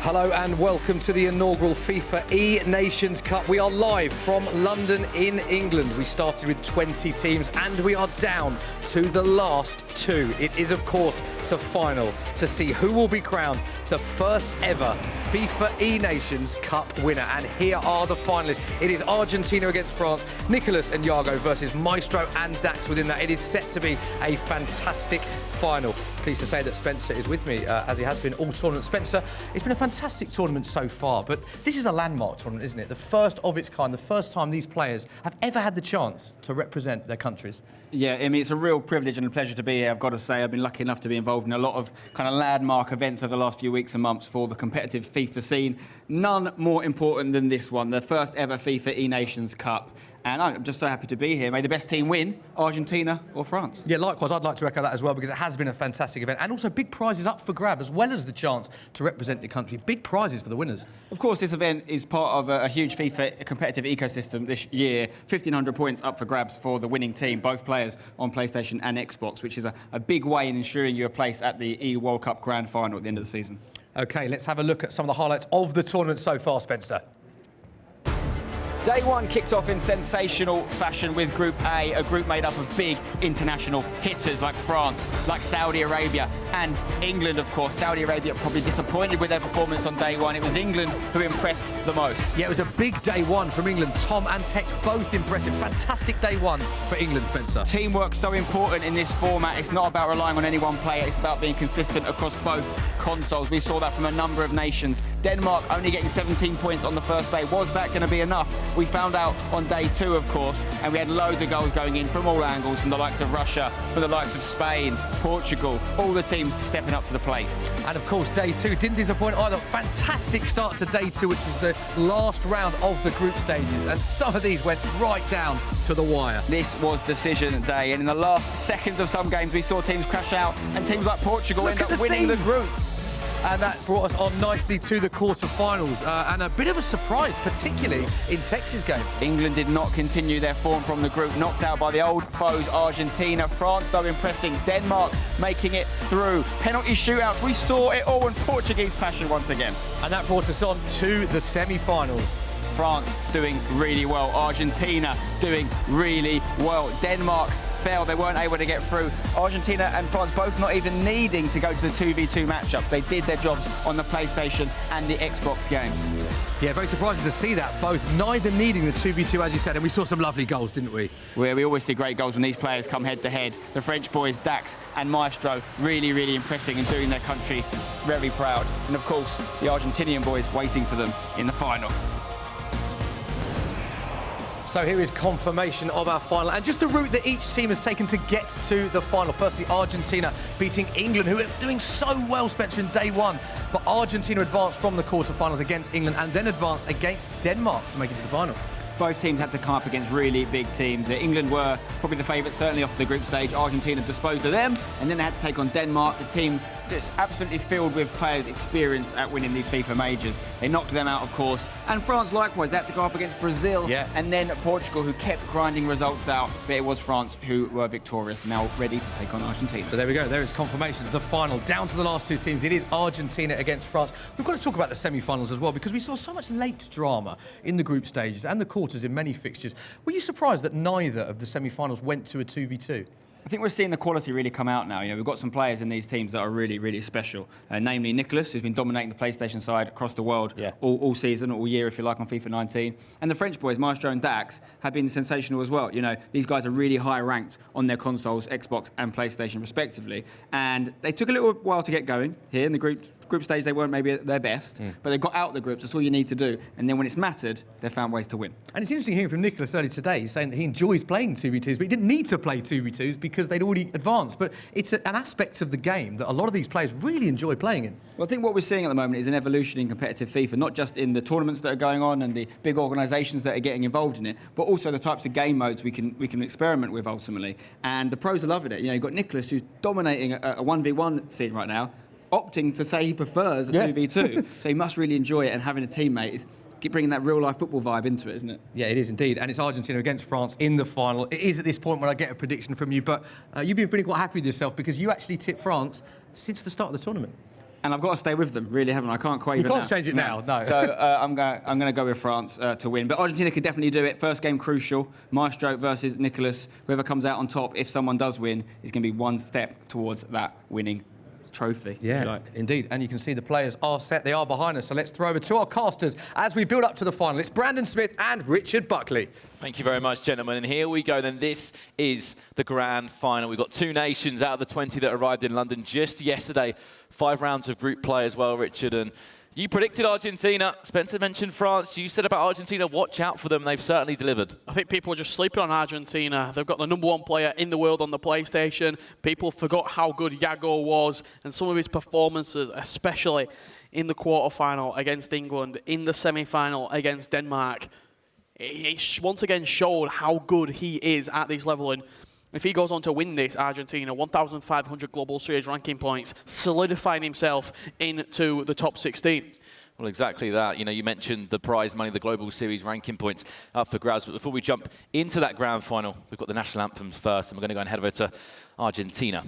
Hello and welcome to the inaugural FIFA eNations Cup. We are live from London in England. We started with 20 teams and we are down to the last two. It is, of course, the final to see who will be crowned the first ever FIFA eNations Cup winner. And here are the finalists. It is Argentina against France, Nicholas and Yago versus Maestro and Dax within that. It is set to be a fantastic final. Pleased to say that Spencer is with me, as he has been all tournament. Spencer, it's been a fantastic tournament so far, but this is a landmark tournament, isn't it? The first of its kind, the first time these players have ever had the chance to represent their countries. Yeah, I mean, it's a real privilege and a pleasure to be here. I've got to say, I've been lucky enough to be involved in a lot of kind of landmark events over the last few weeks and months for the competitive FIFA scene. None more important than this one, the first ever FIFA eNations Cup. And I'm just so happy to be here. May the best team win, Argentina or France. Yeah, likewise, I'd like to echo that as well, because it has been a fantastic event. And also big prizes up for grab, as well as the chance to represent the country. Big prizes for the winners. Of course, this event is part of a huge FIFA competitive ecosystem this year. 1,500 points up for grabs for the winning team, both players on PlayStation and Xbox, which is a big way in ensuring you a place at the E-World Cup Grand Final at the end of the season. OK, let's have a look at some of the highlights of the tournament so far, Spencer. Day one kicked off in sensational fashion with Group A, a group made up of big international hitters like France, like Saudi Arabia and England, of course. Saudi Arabia probably disappointed with their performance on day one. It was England who impressed the most. Yeah, it was a big day one from England. Tom and Tex both impressive. Fantastic day one for England, Spencer. Teamwork so important in this format. It's not about relying on any one player. It's about being consistent across both consoles. We saw that from a number of nations. Denmark only getting 17 points on the first day. Was that going to be enough? We found out on day two, of course, and we had loads of goals going in from all angles, from the likes of Russia, from the likes of Spain, Portugal, all the teams stepping up to the plate. And of course, day two didn't disappoint either. Fantastic start to day two, which was the last round of the group stages, and some of these went right down to the wire. This was decision day, and in the last seconds of some games, we saw teams crash out, and teams like Portugal end up winning the group. And that brought us on nicely to the quarter-finals, and a bit of a surprise, particularly in Texas' game. England did not continue their form from the group, knocked out by the old foes Argentina. France, though, impressing. Denmark making it through. Penalty shootouts, we saw it all, and Portuguese passion once again. And that brought us on to the semi-finals. France doing really well. Argentina doing really well. Denmark failed. They weren't able to get through. Argentina and France both not even needing to go to the 2v2 matchup. They did their jobs on the PlayStation and the Xbox games. Yeah, very surprising to see that. Both neither needing the 2v2, as you said, and we saw some lovely goals, didn't we? We always see great goals when these players come head-to-head. The French boys, Dax and Maestro, really, really impressing and doing their country very proud. And, of course, the Argentinian boys waiting for them in the final. So here is confirmation of our final, and just the route that each team has taken to get to the final. Firstly, Argentina beating England, who are doing so well, Spencer, in day one. But Argentina advanced from the quarterfinals against England and then advanced against Denmark to make it to the final. Both teams had to come up against really big teams. England were probably the favourites, certainly off the group stage. Argentina disposed of them, and then they had to take on Denmark, the team that's absolutely filled with players experienced at winning these FIFA majors. They knocked them out, of course. And France, likewise, they had to go up against Brazil, and then Portugal, who kept grinding results out. But it was France who were victorious, now ready to take on Argentina. So there we go. There is confirmation of the final. Down to the last two teams. It is Argentina against France. We've got to talk about the semi-finals as well, because we saw so much late drama in the group stages and the quarters in many fixtures. Were you surprised that neither of the semi-finals went to a 2v2? I think we're seeing the quality really come out now. You know, we've got some players in these teams that are really, really special. Namely, Nicholas, who's been dominating the PlayStation side across the world all season, all year, if you like, on FIFA 19. And the French boys, Maestro and Dax, have been sensational as well. You know, these guys are really high ranked on their consoles, Xbox and PlayStation, respectively. And they took a little while to get going here in the group stage. They weren't maybe at their best, but they got out the groups. That's all you need to do. And then when it's mattered, they found ways to win. And it's interesting hearing from Nicholas earlier today. He's saying that he enjoys playing 2v2s, but he didn't need to play 2v2s because they'd already advanced. But it's an aspect of the game that a lot of these players really enjoy playing in. Well, I think what we're seeing at the moment is an evolution in competitive FIFA, not just in the tournaments that are going on and the big organisations that are getting involved in it, but also the types of game modes we can experiment with ultimately. And the pros are loving it. You know, you've got Nicholas, who's dominating a 1v1 scene right now, opting to say he prefers a 2v2. So he must really enjoy it, and having a teammate is bringing that real-life football vibe into it, isn't it? Yeah, it is indeed. And it's Argentina against France in the final. It is at this point when I get a prediction from you, but you've been feeling quite happy with yourself because you actually tipped France since the start of the tournament. And I've got to stay with them, really, haven't I? I can't quite even. You can't change it now, no. So I'm going to go with France to win. But Argentina could definitely do it. First game crucial. Maestro versus Nicholas. Whoever comes out on top, if someone does win, is going to be one step towards that winning trophy. Yeah, if you like. indeed. And you can see the players are set. They are behind us. So let's throw over to our casters as we build up to the final. It's Brandon Smith and Richard Buckley. Thank you very much, gentlemen. And here we go then. This is the grand final. We've got 2 nations out of the 20 that arrived in London just yesterday. 5 rounds of group play as well, Richard. And you predicted Argentina. Spencer mentioned France. You said about Argentina, watch out for them. They've certainly delivered. I think people are just sleeping on Argentina. They've got the #1 player in the world on the PlayStation. People forgot how good Yago was and some of his performances, especially in the quarterfinal against England, in the semi-final against Denmark. It once again showed how good he is at this level. And if he goes on to win this, Argentina, 1,500 Global Series ranking points, solidifying himself into the top 16. Well, exactly that. You know, you mentioned the prize money, the Global Series ranking points up for grabs. But before we jump into that grand final, we've got the national anthems first, and we're going to go and head over to Argentina.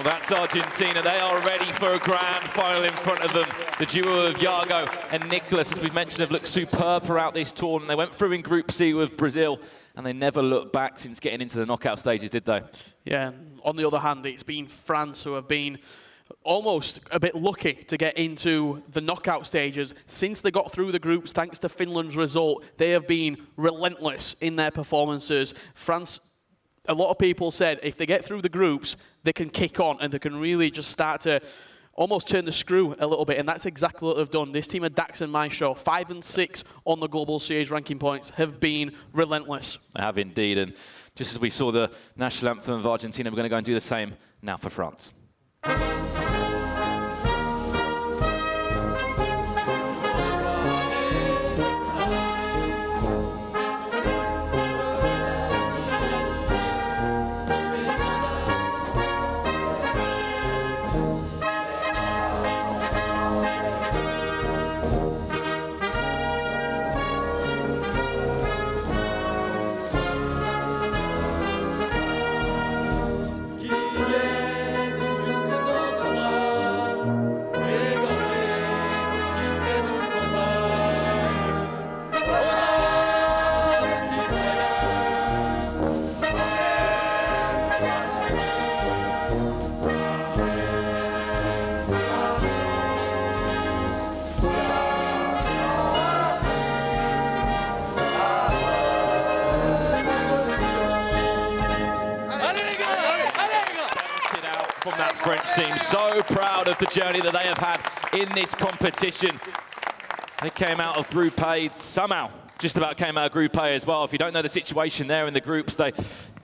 Well, that's Argentina. They are ready for a grand final in front of them. The duo of Yago and Nicholas, as we've mentioned, have looked superb throughout this tournament. They went through in Group C with Brazil, and they never looked back since getting into the knockout stages, did they? Yeah, on the other hand, it's been France who have been almost a bit lucky to get into the knockout stages. Since they got through the groups, thanks to Finland's result, they have been relentless in their performances. France, a lot of people said if they get through the groups, they can kick on and they can really just start to almost turn the screw a little bit, and that's exactly what they've done. This team of Dax and Maestro, 5 and 6 on the Global Series ranking points, have been relentless. They have indeed, and just as we saw the national anthem of Argentina, we're going to go and do the same now for France. From that French team, so proud of the journey that they have had in this competition. They came out of Group A somehow, just about came out of Group A as well. If you don't know the situation there in the groups, they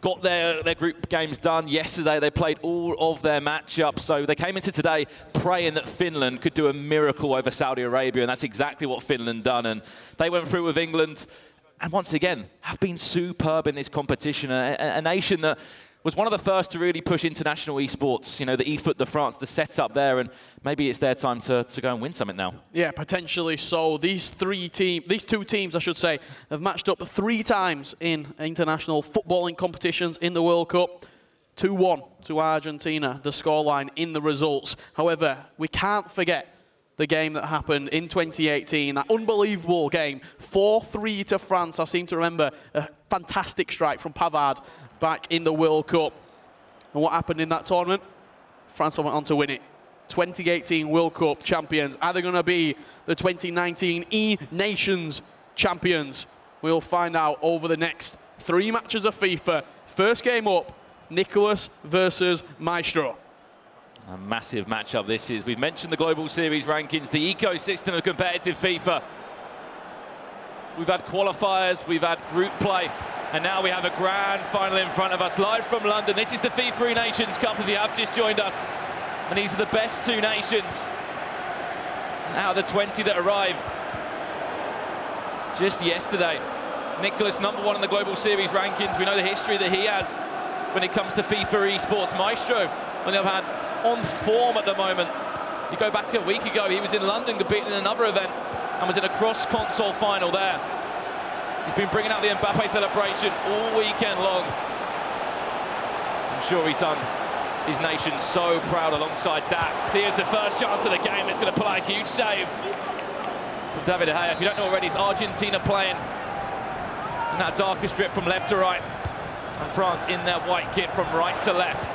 got their group games done yesterday. They played all of their matchups, so they came into today praying that Finland could do a miracle over Saudi Arabia, and that's exactly what Finland done. And they went through with England, and once again have been superb in this competition. A nation that was one of the first to really push international esports. You know, the eFoot de France, the setup there, and maybe it's their time to go and win something now. Yeah, potentially so. These two teams, I should say, have matched up 3 times in international footballing competitions in the World Cup. 2-1 to Argentina, the scoreline in the results. However, we can't forget the game that happened in 2018, that unbelievable game, 4-3 to France. I seem to remember a fantastic strike from Pavard back in the World Cup. And what happened in that tournament? France went on to win it. 2018 World Cup champions. Are they going to be the 2019 eNations champions? We'll find out over the next 3 matches of FIFA. First game up, Nicholas versus Maestro. A massive matchup this is. We've mentioned the Global Series rankings, the ecosystem of competitive FIFA. We've had qualifiers, we've had group play, and now we have a grand final in front of us, live from London. This is the FIFA eNations Cup, if you have just joined us. And these are the best 2 nations out of the 20 that arrived just yesterday. Nicholas, #1 in the Global Series rankings. We know the history that he has when it comes to FIFA esports. Maestro, on the other hand, on form at the moment. You go back a week ago, he was in London competing in another event and was in a cross-console final there. He's been bringing out the Mbappe celebration all weekend long. I'm sure he's done his nation so proud alongside Dax. Here's the first chance of the game. It's going to pull out a huge save from David De Gea. If you don't know already, it's Argentina playing in that darker strip from left to right, and France in their white kit from right to left.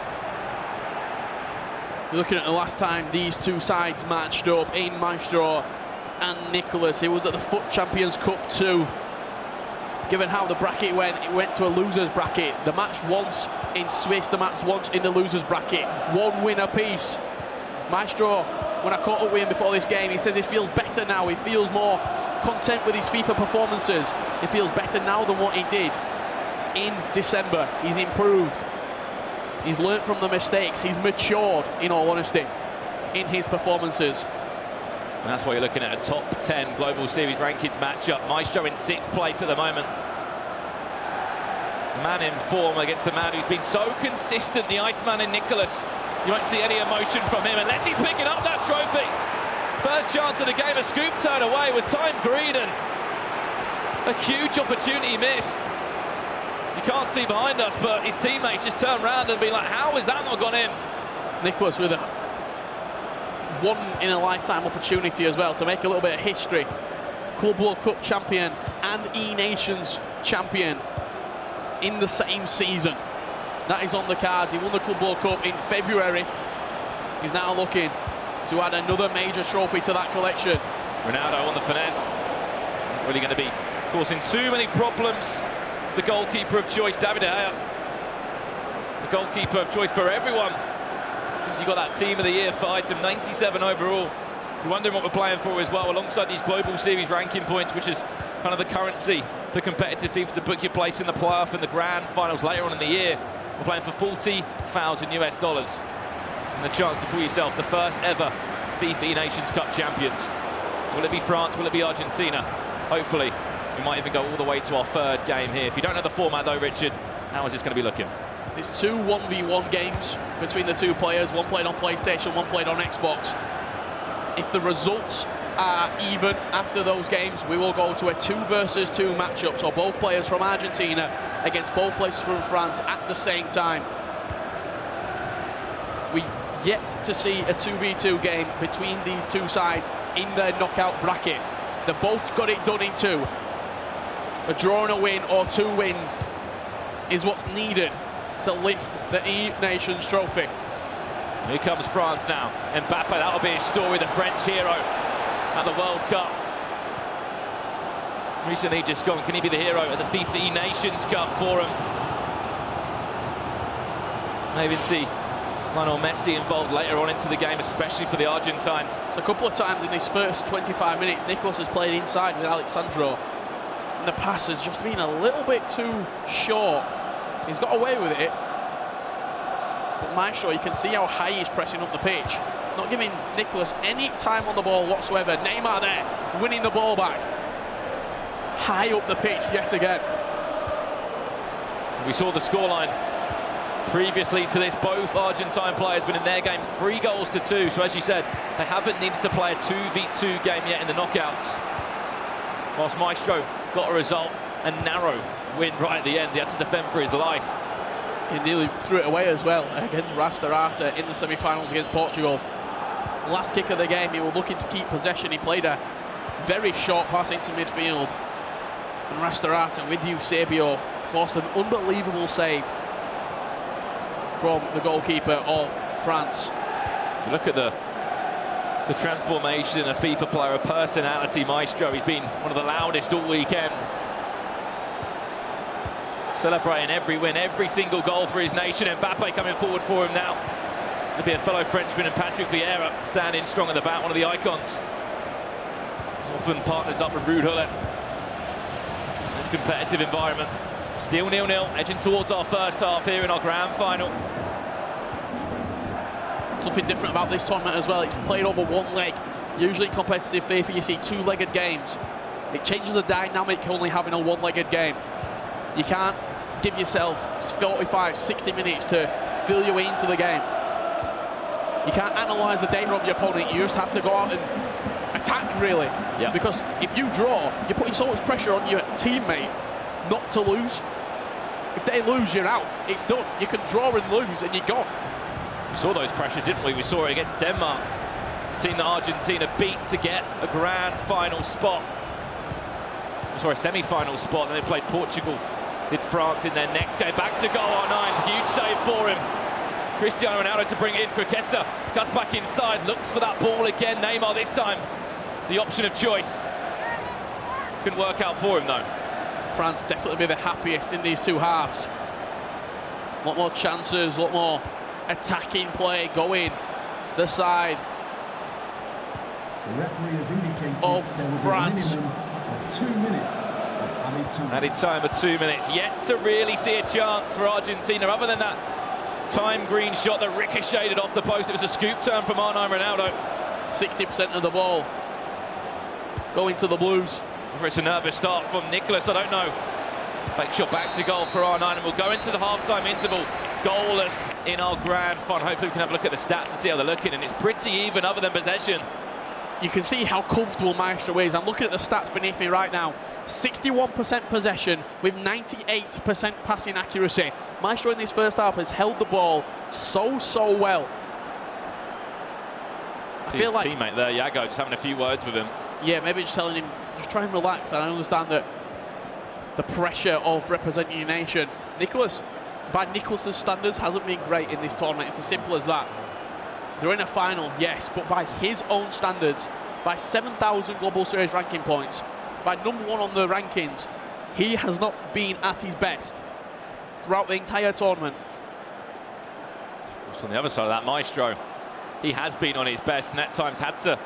Looking at the last time these 2 sides matched up in Maestro and Nicholas, it was at the FUT Champions Cup 2. Given how the bracket went, it went to a loser's bracket. The match once in Swiss, the match once in the loser's bracket. 1 win apiece. Maestro, when I caught up with him before this game, he says he feels better now. He feels more content with his FIFA performances. He feels better now than what he did in December. He's improved. He's learnt from the mistakes. He's matured, in all honesty, in his performances. And that's why you're looking at a top 10 Global Series rankings matchup. Maestro in 6th place at the moment. The man in form against the man who's been so consistent, the Iceman in Nicholas. You won't see any emotion from him unless he's picking up that trophy. First chance of the game, a scoop turn away, was timed green, and a huge opportunity missed. You can't see behind us, but his teammates just turn around and be like, how has that not gone in? Nicholas with a one-in-a-lifetime opportunity as well to make a little bit of history. Club World Cup champion and eNations champion in the same season. That is on the cards. He won the Club World Cup in February. He's now looking to add another major trophy to that collection. Ronaldo on the finesse. Really going to be causing too many problems. The goalkeeper of choice, David De Gea. The goalkeeper of choice for everyone since he got that Team of the Year for item 97 overall. You're wondering what we're playing for as well, alongside these Global Series ranking points, which is kind of the currency for competitive FIFA to book your place in the playoff and the grand finals later on in the year. We're playing for $40,000 US and the chance to call yourself the first ever FIFA eNations Cup champions. Will it be France? Will it be Argentina? Hopefully, we might even go all the way to our 3rd game here. If you don't know the format though, Richard, how is this going to be looking? It's 2 1v1 games between the 2 players, one played on PlayStation, one played on Xbox. If the results are even after those games, we will go to a 2 versus 2 matchup. So both players from Argentina against both players from France at the same time. We yet to see a 2v2 game between these 2 sides in their knockout bracket. They both got it done in 2. A draw and a win, or 2 wins, is what's needed to lift the eNations trophy. Here comes France now. Mbappe, that'll be his story, the French hero at the World Cup. Recently just gone, can he be the hero at the FIFA eNations Cup for him? Maybe see Lionel Messi involved later on into the game, especially for the Argentines. So a couple of times in this first 25 minutes, Nicholas has played inside with Alexandro. And the pass has just been a little bit too short. He's got away with it. But Maestro, you can see how high he's pressing up the pitch. Not giving Nicholas any time on the ball whatsoever. Neymar there, winning the ball back. High up the pitch yet again. We saw the scoreline previously to this. Both Argentine players winning their games 3 goals to 2. So as you said, they haven't needed to play a 2v2 game yet in the knockouts. Whilst Maestro got a result, a narrow win right at the end. He had to defend for his life. He nearly threw it away as well against Rastarata in the semi-finals against Portugal. last kick of the game, he was looking to keep possession. He played a very short pass into midfield. And Rastorata, with Eusebio, forced an unbelievable save from the goalkeeper of France. Look at the transformation, a FIFA player, a personality, Maestro. He's been one of the loudest all weekend. Celebrating every win, every single goal for his nation. Mbappe coming forward for him now. There'll be a fellow Frenchman and Patrick Vieira standing strong at the back, one of the icons. Often partners up with Ruud Gullit. This competitive environment. Still 0-0, edging towards our first half here in our grand final. Something different about this tournament as well, it's played over one leg. Usually in competitive FIFA you see two-legged games. It changes the dynamic only having a one-legged game. You can't give yourself 45, 60 minutes to fill your way into the game. You can't analyse the data of your opponent, you just have to go out and attack, really. Yep. Because if you draw, you're putting so much pressure on your teammate not to lose. If they lose, you're out. It's done. You can draw and lose and you're gone. We saw those pressures, didn't we? We saw it against Denmark. The team that Argentina beat to get a grand final spot. Sorry, semi-final spot. Then they played Portugal. Did France in their next game. Back to goal, R9. Huge save for him. Cristiano Ronaldo to bring it in. Croqueta cuts back inside. Looks for that ball again. Neymar this time. The option of choice. Couldn't work out for him, though. France definitely be the happiest in these two halves. A lot more chances, a lot more attacking play going the side The referee has indicated of there will be France. a minimum of 2 minutes of added time. Added time of 2 minutes. Yet to really see a chance for Argentina, other than that time green shot that ricocheted off the post. It was a scoop turn from R9 Ronaldo. 60% of the ball going to the Blues. Whether it's a nervous start from Nicholas, I don't know. Fake shot back to goal for R9, and we'll go into the half-time interval goalless in our grand final. Hopefully we can have a look at the stats to see how they're looking, and it's pretty even other than possession. You can see how comfortable Maestro is. I'm looking at the stats beneath me right now. 61% possession with 98% passing accuracy. Maestro in this first half has held the ball so well. I feel like teammate there, Yago, just having a few words with him. Yeah, maybe just telling him, just try and relax. And I understand that the pressure of representing your nation. Nicholas, by Nicholas's standards, hasn't been great in this tournament. It's as simple as that. They're in a final, yes, but by his own standards, by 7,000 Global Series ranking points, by #1 on the rankings, he has not been at his best throughout the entire tournament. Just on the other side of that, Maestro, he has been on his best and at times had to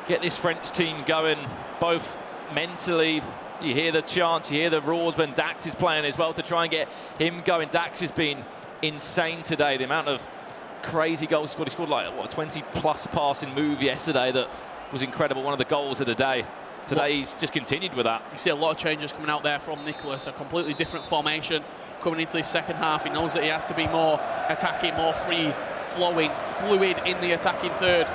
get this French team going, both mentally. You hear the chants, you hear the roars when Dax is playing as well to try and get him going. Dax has been insane today. The amount of crazy goals scored. He scored like, what, a 20-plus passing move yesterday that was incredible. One of the goals of the day. Today he's just continued with that. You see a lot of changes coming out there from Nicholas. A completely different formation coming into his second half. He knows that he has to be more attacking, more free-flowing, fluid in the attacking third.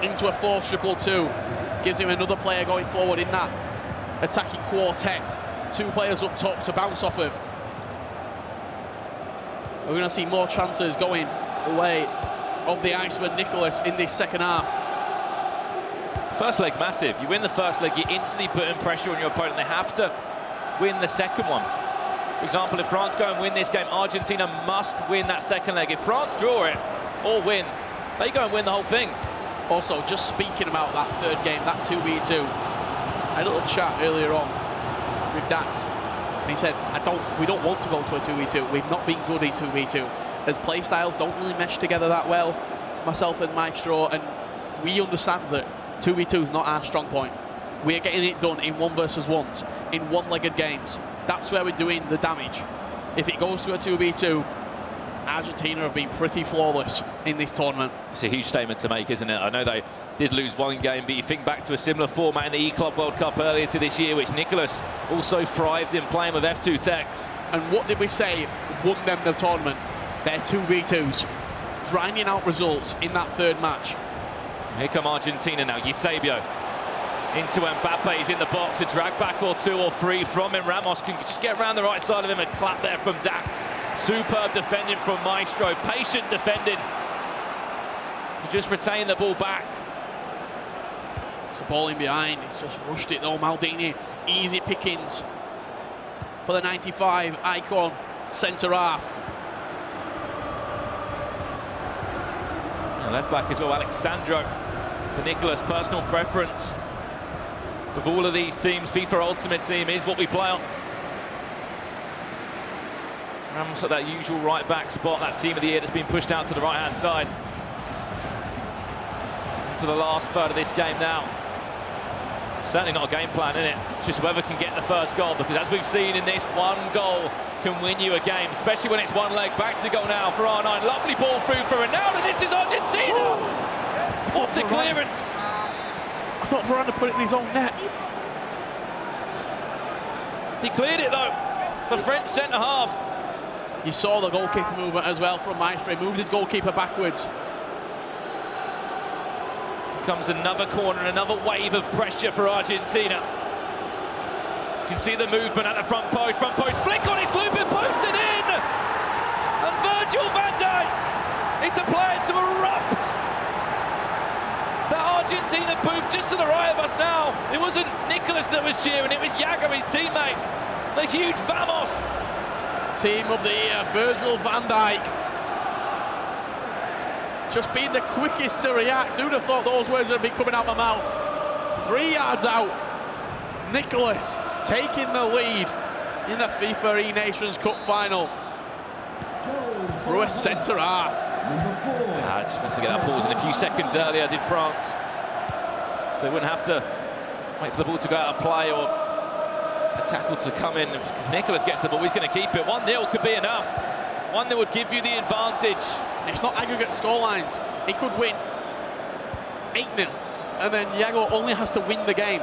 Into a 4-2-2. Gives him another player going forward in that attacking quartet. 2 players up top to bounce off of. We're going to see more chances going away of the Iceman Nicholas in this second half. First leg's massive. You win the first leg, you're instantly putting pressure on your opponent. They have to win the second one. For example, if France go and win this game, Argentina must win that second leg. If France draw it or win, they go and win the whole thing. Also, just speaking about that third game, that 2v2, I had a little chat earlier on with Dax, and he said, we don't want to go to a 2v2. We've not been good in 2v2. As play styles don't really mesh together that well, myself and Maestro, and we understand that 2v2 is not our strong point. We're getting it done in 1 versus 1s, in one-legged games. That's where we're doing the damage. If it goes to a 2v2, Argentina have been pretty flawless in this tournament. It's a huge statement to make, isn't it? I know they did lose 1 game, but you think back to a similar format in the E-Club World Cup earlier to this year, which Nicholas also thrived in playing with F2 Techs. And what did we say won them the tournament? Their 2v2s, grinding out results in that third match. Here come Argentina now, Eusebio into Mbappe, he's in the box, a drag back or 2 or 3 from him. Ramos can just get around the right side of him and clap there from Dax. Superb defending from Maestro, patient defending. He just retained the ball back. It's a ball in behind. He's just rushed it though. Maldini, easy pickings for the 95 icon centre half. And left back as well, Alexandro. For Nicholas, personal preference. Of all of these teams, FIFA Ultimate Team is what we play on. Rams at that usual right back spot, that team of the year that's been pushed out to the right hand side. Into the last third of this game now. Certainly not a game plan, is it? It's just whoever can get the first goal, because as we've seen in this, one goal can win you a game, especially when it's one leg. Back to goal now for R9. Lovely ball through for Ronaldo. This is Argentina. What a clearance. I thought Varane put it in his own net. He cleared it though. The French centre half. You saw the goalkeeper movement as well from Maestro. He moved his goalkeeper backwards. Comes another corner, another wave of pressure for Argentina. You can see the movement at the front post flick on his loop and posted in! And Virgil van Dijk is the player to erupt. That Argentina booth just to the right of us now. It wasn't Nicholas that was cheering, it was Yago, his teammate. The huge Vamos. Team of the year, Virgil van Dijk. Just being the quickest to react. Who'd have thought those words would be coming out my mouth? 3 yards out. Nicholas taking the lead in the FIFA eNations Cup final. Through a centre half. I just want to get that pause in a few seconds earlier, did France. So they wouldn't have to wait for the ball to go out of play or a tackle to come in. If Nicholas gets the ball, he's going to keep it. 1-0 could be enough. 1-0 would give you the advantage. It's not aggregate scorelines. He could win 8-0, and then Yago only has to win the game.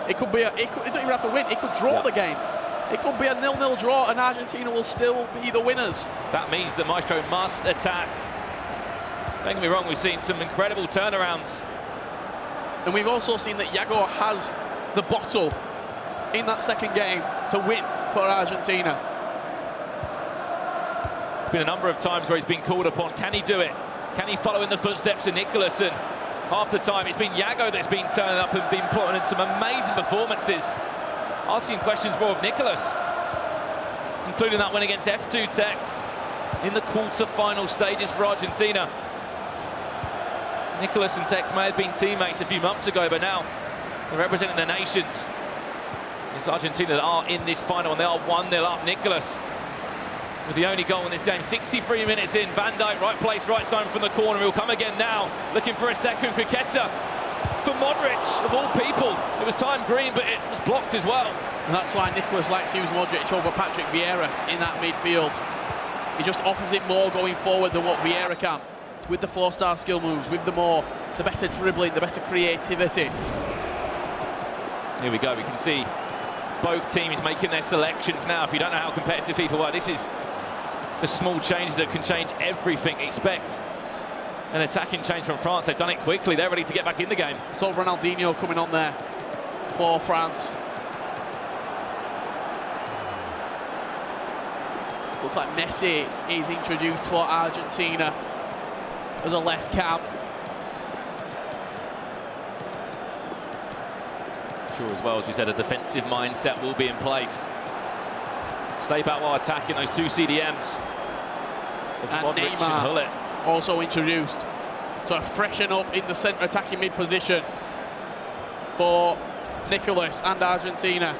It could be he don't even have to win. It could draw the game. It could be a 0-0 draw, and Argentina will still be the winners. That means that Maestro must attack. Don't get me wrong, we've seen some incredible turnarounds. And we've also seen that Yago has the bottle in that second game to win for Argentina. There's been a number of times where he's been called upon. Can he do it? Can he follow in the footsteps of Nicholas? And half the time it's been Yago that's been turning up and been putting in some amazing performances. Asking questions more of Nicholas, including that win against F2 Tex in the quarter-final stages for Argentina. Nicholas and Tex may have been teammates a few months ago, but now they're representing the nations. It's Argentina that are in this final, and they are 1-0 up. Nicholas with the only goal in this game. 63 minutes in, Van Dijk, right place, right time from the corner. He'll come again now, looking for a second. Cricketa for Modric, of all people. It was time green, but it was blocked as well. And that's why Nicholas likes to use Modric over Patrick Vieira in that midfield. He just offers it more going forward than what Vieira can. With the 4-star skill moves, with the better dribbling, the better creativity. Here we go, we can see both teams making their selections now. If you don't know how competitive FIFA work, this is the small changes that can change everything. Expect an attacking change from France. They've done it quickly. They're ready to get back in the game. So Ronaldinho coming on there for France. Looks like Messi is introduced for Argentina as a left cam. Sure, as well, as we said, a defensive mindset will be in place. Stay back while attacking those two CDMs. And Modric Neymar and Hullet. also introduced. So a freshen up in the centre attacking mid position for Nicholas and Argentina.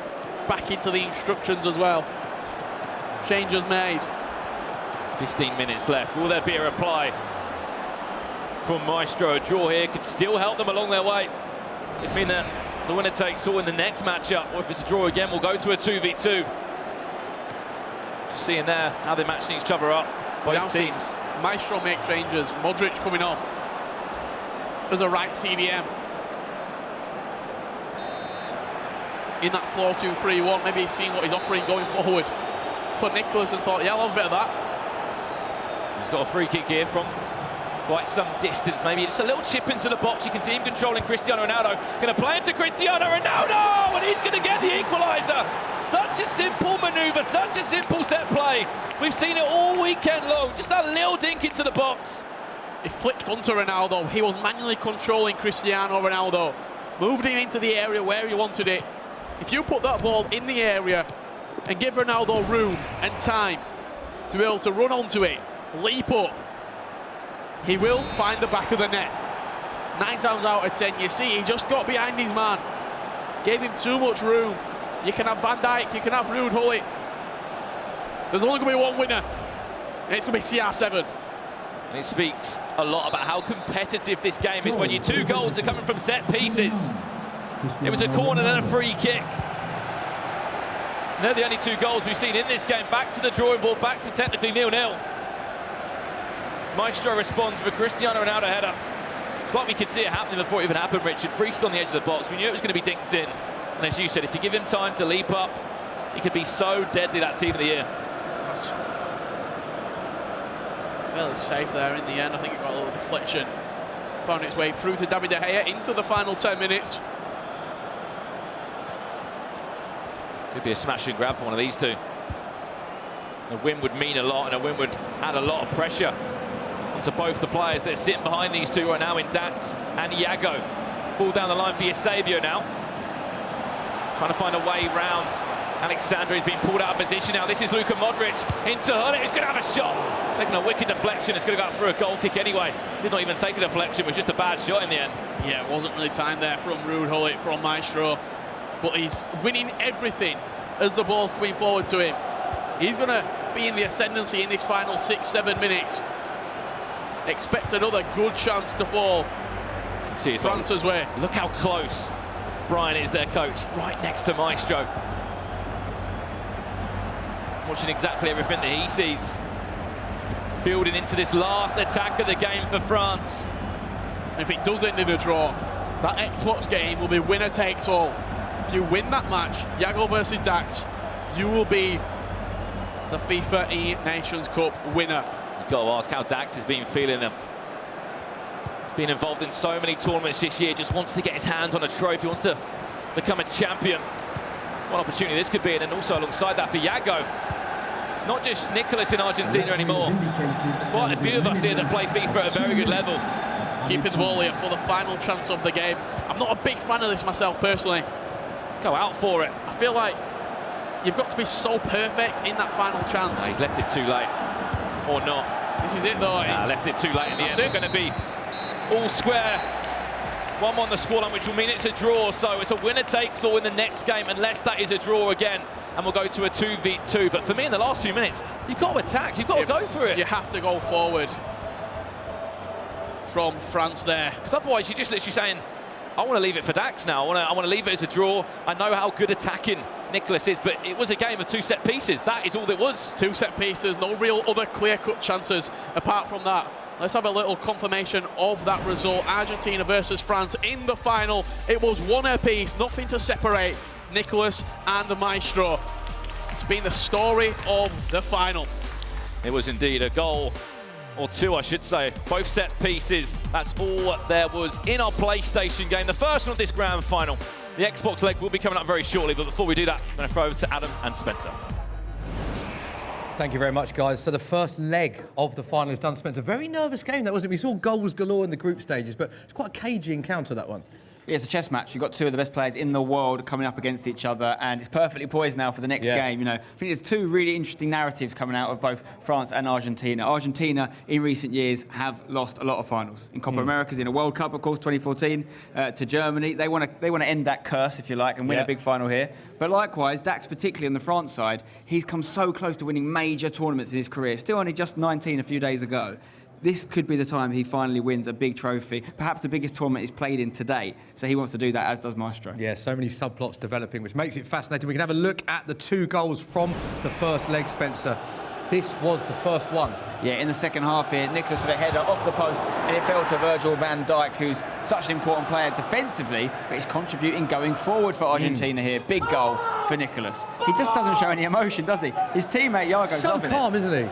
Back into the instructions as well. Changes made. 15 minutes left. Will there be a reply from Maestro? A draw here could still help them along their way. It means that the winner takes all in the next matchup, or if it's a draw again, we'll go to a 2v2. Just seeing there how they're matching each other up, both teams. Maestro make changes. Modric coming on as a right CDM. In that 4-2-3-1, maybe he's seeing what he's offering going forward for Nicholas and thought, yeah, I'll have a bit of that. He's got a free kick here from quite some distance, maybe just a little chip into the box. You can see him controlling Cristiano Ronaldo. Going to play into Cristiano Ronaldo, and he's going to get the equaliser. Such a simple manoeuvre, such a simple set play. We've seen it all weekend long. Just a little dink into the box. He flicked onto Ronaldo. He was manually controlling Cristiano Ronaldo. moved him into the area where he wanted it. If you put that ball in the area and give Ronaldo room and time to be able to run onto it, leap up, he will find the back of the net. 9 times out of 10, you see, he just got behind his man, gave him too much room. You can have Van Dijk, you can have Ruud Gullit. There's only going to be one winner, and it's going to be CR7. And it speaks a lot about how competitive this game is when your 2 goals are coming from set pieces. It was a corner and a free kick. And they're the only 2 goals we've seen in this game. Back to the drawing board, back to technically 0-0. Maestro responds with a Cristiano Ronaldo header. It's like we could see it happening before it even happened, Richard. Free kick on the edge of the box. We knew it was going to be dinked in. And as you said, if you give him time to leap up, he could be so deadly, that team of the year. Fairly safe there in the end. I think it got a little deflection. Found its way through to David De Gea into the final 10 minutes. Could be a smash and grab for one of these 2. A win would mean a lot, and a win would add a lot of pressure onto both the players that are sitting behind these 2 right now in Dax and Iago. Ball down the line for Eusebio now. Trying to find a way round. Alexander is being pulled out of position now. This is Luka Modric into Gullit, who's going to have a shot. Taking a wicked deflection. It's going to go through a goal kick anyway. Did not even take a deflection. It was just a bad shot in the end. Yeah, it wasn't really time there from Ruud Gullit, from Maestro. But he's winning everything as the ball's coming forward to him. He's going to be in the ascendancy in this final 6-7 minutes. Expect another good chance to fall France's way. Look how close Brian is, their coach, right next to Maestro. Watching exactly everything that he sees. Building into this last attack of the game for France. If it does end in a draw, that Xbox game will be winner takes all. If you win that match, Iago versus Dax, you will be the FIFA eNations Cup winner. You've got to ask how Dax has been feeling of being involved in so many tournaments this year. Just wants to get his hands on a trophy, wants to become a champion. What opportunity this could be, and then also alongside that for Iago. It's not just Nicolas in Argentina anymore. There's quite a few of us here that play FIFA at a very good level. Keeping the ball here for the final chance of the game. I'm not a big fan of this myself personally. Go out for it. I feel like you've got to be so perfect in that final chance. No, he's left it too late. Or not. This is it though. Left it too late in the end. It's going to be all square. 1-1 the scoreline, which will mean it's a draw. So it's a winner takes all in the next game, unless that is a draw again. And we'll go to a 2v2. But for me, in the last few minutes, you've got to attack. You've got to go for it. You have to go forward from France there. Because otherwise, you're just literally saying, I want to leave it for Dax now. I want to leave it as a draw. I know how good attacking Nicolas is, but it was a game of 2 set pieces. That is all it was. 2 set pieces, no real other clear-cut chances apart from that. Let's have a little confirmation of that result. Argentina versus France in the final. It was 1 apiece, nothing to separate Nicolas and Maestro. It's been the story of the final. It was indeed a goal, or 2 I should say, both set pieces. That's all there was in our PlayStation game, the first one of this grand final. The Xbox leg will be coming up very shortly, but before we do that, I'm going to throw over to Adam and Spencer. Thank you very much, guys. So the first leg of the final is done, Spencer. Very nervous game, that wasn't it? We saw goals galore in the group stages, but it's quite a cagey encounter, that one. Yeah, it's a chess match. You've got 2 of the best players in the world coming up against each other, and it's perfectly poised now for the next game. You know, I think there's 2 really interesting narratives coming out of both France and Argentina. Argentina, in recent years, have lost a lot of finals. In Copa Americas, in a World Cup, of course, 2014, to Germany. They want to end that curse, if you like, and win a big final here. But likewise, Dax, particularly on the France side, he's come so close to winning major tournaments in his career. Still only just 19 a few days ago. This could be the time he finally wins a big trophy, perhaps the biggest tournament he's played in to date. So he wants to do that, as does Maestro. Yeah, so many subplots developing, which makes it fascinating. We can have a look at the 2 goals from the first leg, Spencer. This was the first one. Yeah, in the second half here, Nicolas with a header off the post, and it fell to Virgil van Dijk, who's such an important player defensively, but he's contributing going forward for Argentina here. Big goal for Nicolas. He just doesn't show any emotion, does he? His teammate Iago's so loving calm, it. Isn't he?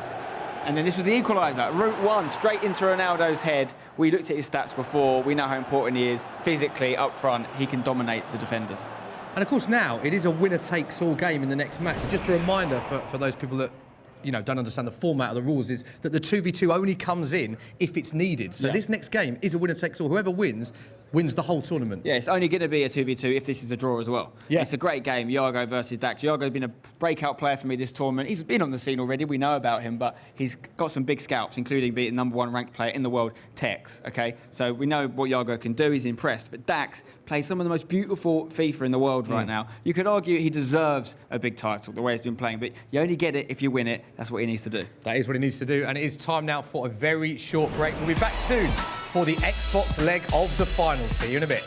And then this was the equaliser. Route 1, straight into Ronaldo's head. We looked at his stats before. We know how important he is. Physically, up front, he can dominate the defenders. And of course now, it is a winner-takes-all game in the next match. Just a reminder for those people that don't understand the format of the rules is that the 2v2 only comes in if it's needed. So this next game is a winner takes all. Whoever wins the whole tournament. Yeah, it's only going to be a 2v2 if this is a draw as well. Yeah. It's a great game, Iago versus Dax. Iago's been a breakout player for me this tournament. He's been on the scene already, we know about him, but he's got some big scalps, including being #1 ranked player in the world, Tex, okay? So we know what Iago can do, he's impressed. But Dax plays some of the most beautiful FIFA in the world right now. You could argue he deserves a big title, the way he's been playing, but you only get it if you win it. That's what he needs to do. That is what he needs to do, and it is time now for a very short break. We'll be back soon for the Xbox leg of the final. See you in a bit.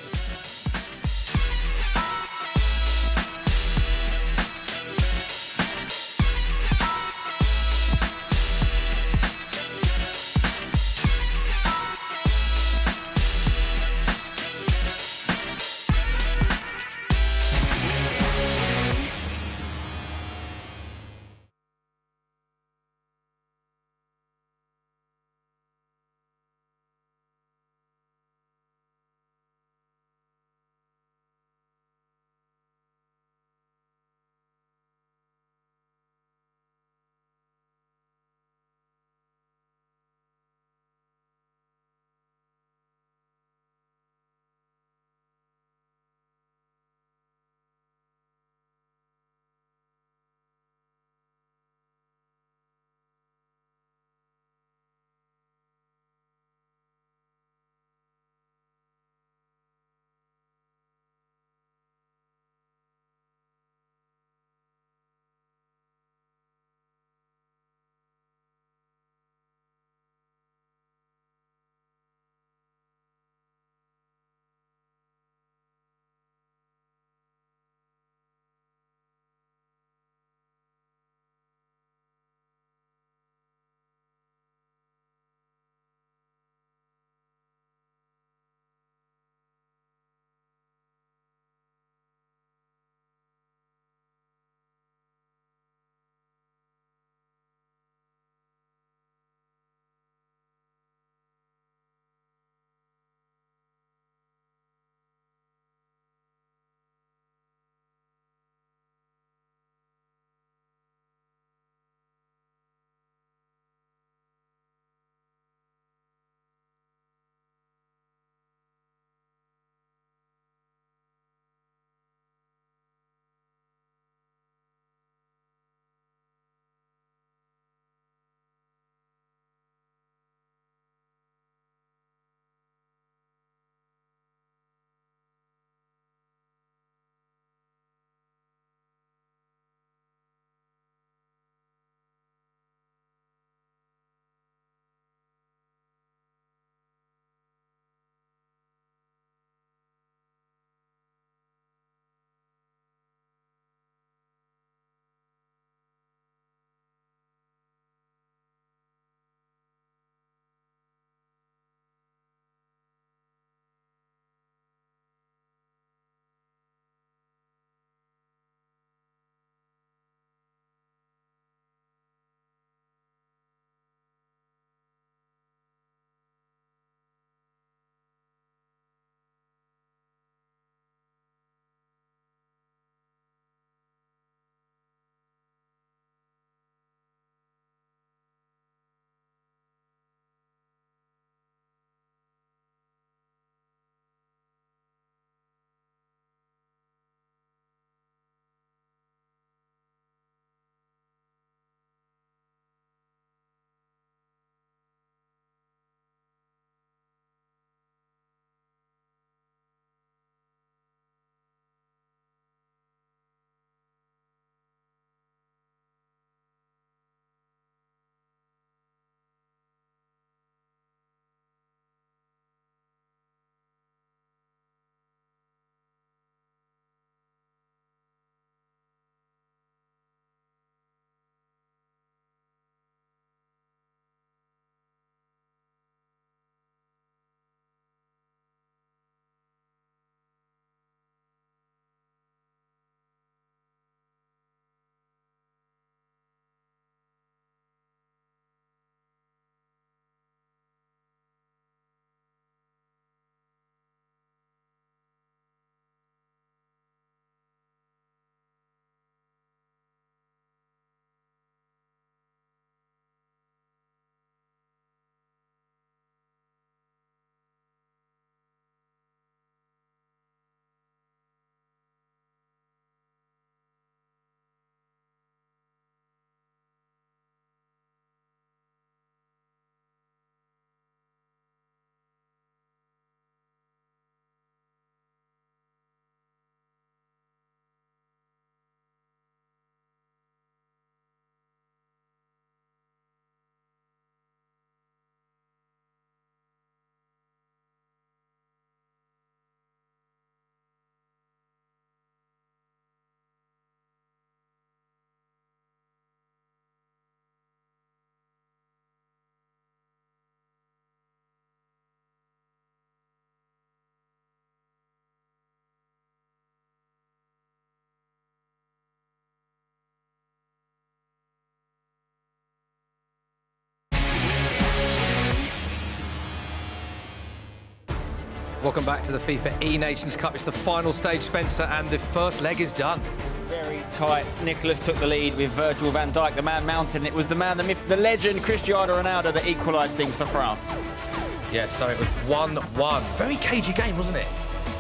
Welcome back to the FIFA eNations Cup. It's the final stage, Spencer, and the first leg is done. Very tight. Nicholas took the lead with Virgil van Dijk, the man mountain. It was the man, the myth, the legend, Cristiano Ronaldo that equalised things for France. Yeah, so it was 1-1. Very cagey game, wasn't it?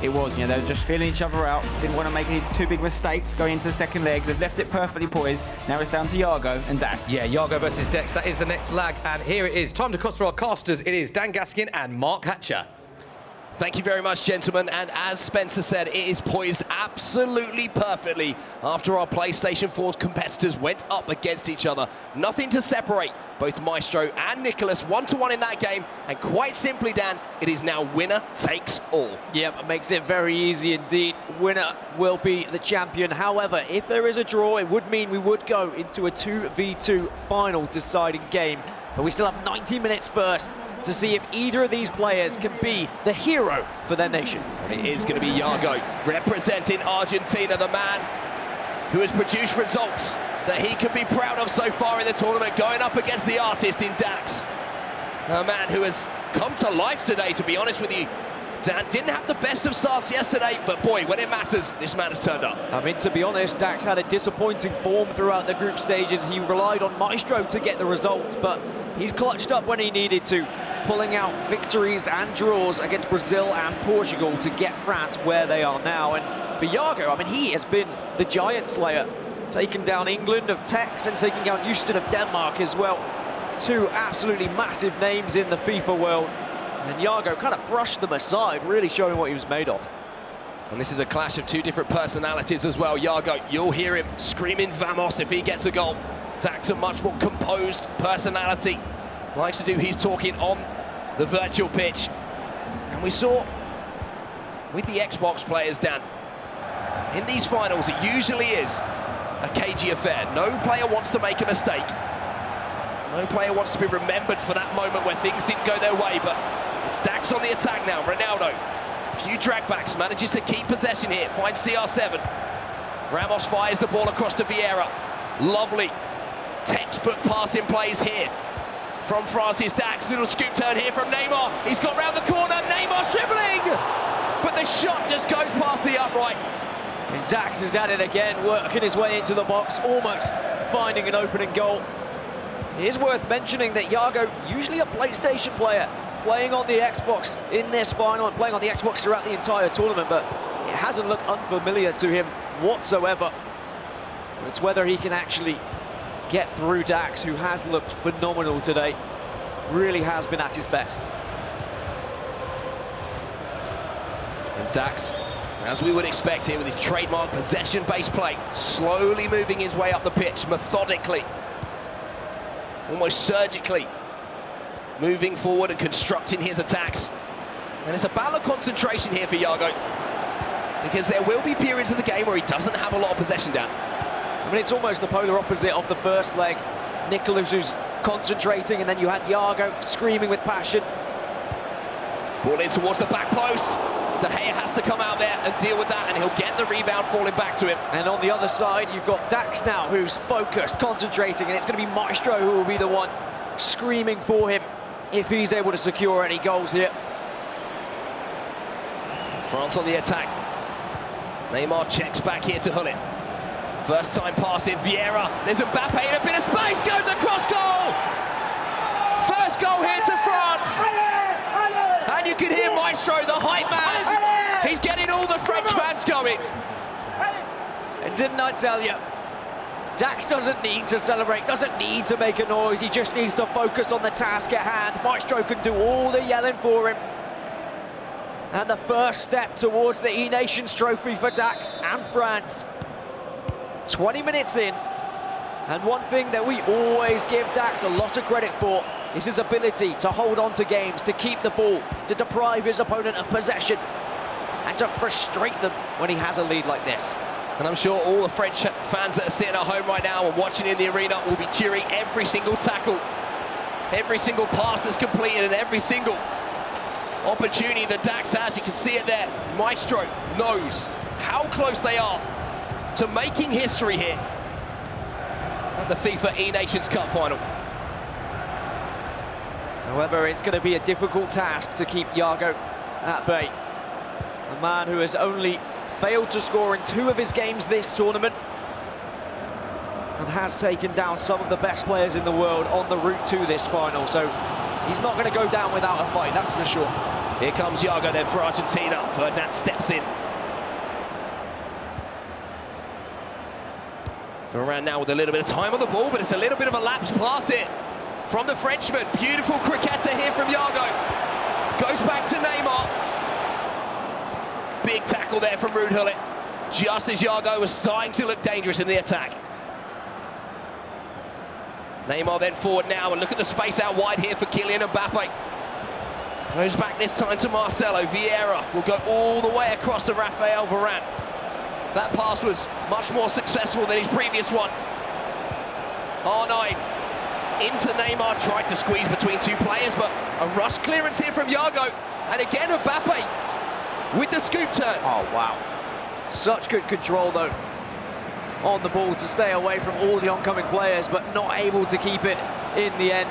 It was, you know, they were just feeling each other out. Didn't want to make any too big mistakes going into the second leg. They've left it perfectly poised. Now it's down to Jago and Dax. Yeah, Jago versus Dex. That is the next lag. And here it is. Time to cross for our casters. It is Dan Gaskin and Mark Hatcher. Thank you very much, gentlemen. And as Spencer said, it is poised absolutely perfectly after our PlayStation 4 competitors went up against each other. Nothing to separate both Maestro and Nicholas, 1-1 in that game. And quite simply, Dan, it is now winner takes all. Yep, it makes it very easy indeed. Winner will be the champion. However, if there is a draw, it would mean we would go into a 2v2 final deciding game. But we still have 90 minutes first to see if either of these players can be the hero for their nation. It is going to be Jago, representing Argentina, the man who has produced results that he can be proud of so far in the tournament, going up against the artist in Dax. A man who has come to life today, to be honest with you. Dan didn't have the best of starts yesterday, but boy, when it matters, this man has turned up. I mean, to be honest, Dax had a disappointing form throughout the group stages. He relied on Maestro to get the results, but he's clutched up when he needed to, pulling out victories and draws against Brazil and Portugal to get France where they are now. And for Jago, I mean, he has been the giant slayer, taking down England of Tex and taking down Houston of Denmark as well. Two absolutely massive names in the FIFA world. And Jago kind of brushed them aside, really showing what he was made of. And this is a clash of two different personalities as well. Jago, you'll hear him screaming Vamos if he gets a goal. Dax, a much more composed personality. Likes to do his talking on the virtual pitch. And we saw with the Xbox players, Dan, in these finals, it usually is a cagey affair. No player wants to make a mistake. No player wants to be remembered for that moment where things didn't go their way, but it's Dax on the attack now. Ronaldo, a few dragbacks, manages to keep possession here, finds CR7. Ramos fires the ball across to Vieira. Lovely textbook passing plays here from Francis Dax. Little scoop turn here from Neymar. He's got round the corner, Neymar's dribbling! But the shot just goes past the upright. And Dax is at it again, working his way into the box, almost finding an opening goal. It is worth mentioning that Jago, usually a PlayStation player, playing on the Xbox in this final and playing on the Xbox throughout the entire tournament, but it hasn't looked unfamiliar to him whatsoever. It's whether he can actually get through Dax, who has looked phenomenal today. Really has been at his best. And Dax, as we would expect here with his trademark possession-based play, slowly moving his way up the pitch, methodically, almost surgically, moving forward and constructing his attacks. And it's a battle of concentration here for Jago, because there will be periods of the game where he doesn't have a lot of possession down. I mean, it's almost the polar opposite of the first leg. Nicholas who's concentrating, and then you had Jago screaming with passion. Ball in towards the back post. De Gea has to come out there and deal with that, and he'll get the rebound falling back to him. And on the other side, you've got Dax now, who's focused, concentrating, and it's going to be Maestro who will be the one screaming for him if he's able to secure any goals here. France on the attack. Neymar checks back here to Hullet. First time pass in, Vieira. There's Mbappe in a bit of space, goes across goal! First goal here to France! And you can hear Maestro, the hype man. He's getting all the French fans going. And didn't I tell you? Dax doesn't need to celebrate, doesn't need to make a noise. He just needs to focus on the task at hand. Maestro can do all the yelling for him. And the first step towards the eNations trophy for Dax and France. 20 minutes in, and one thing that we always give Dax a lot of credit for is his ability to hold on to games, to keep the ball, to deprive his opponent of possession, and to frustrate them when he has a lead like this. And I'm sure all the French fans that are sitting at home right now and watching in the arena will be cheering every single tackle, every single pass that's completed, and every single opportunity that Dax has. You can see it there. Maestro knows how close they are to making history here at the FIFA eNations Cup final. However, it's going to be a difficult task to keep Jago at bay. A man who has only failed to score in 2 of his games this tournament and has taken down some of the best players in the world on the route to this final. So he's not going to go down without a fight, that's for sure. Here comes Iago then for Argentina. Ferdinand steps in. Around now with a little bit of time on the ball, but it's a little bit of a lapse pass it from the Frenchman. Beautiful cricketer here from Iago. Goes back to Neymar. Big tackle there from Ruud Gullit, just as Iago was starting to look dangerous in the attack. Neymar then forward now, and look at the space out wide here for Kylian Mbappe. Goes back this time to Marcelo. Vieira will go all the way across to Rafael Varane. That pass was much more successful than his previous one. R9 into Neymar, tried to squeeze between 2 players, but a rush clearance here from Iago. And again Mbappe with the scoop turn. Oh, wow. Such good control, though, on the ball to stay away from all the oncoming players, but not able to keep it in the end.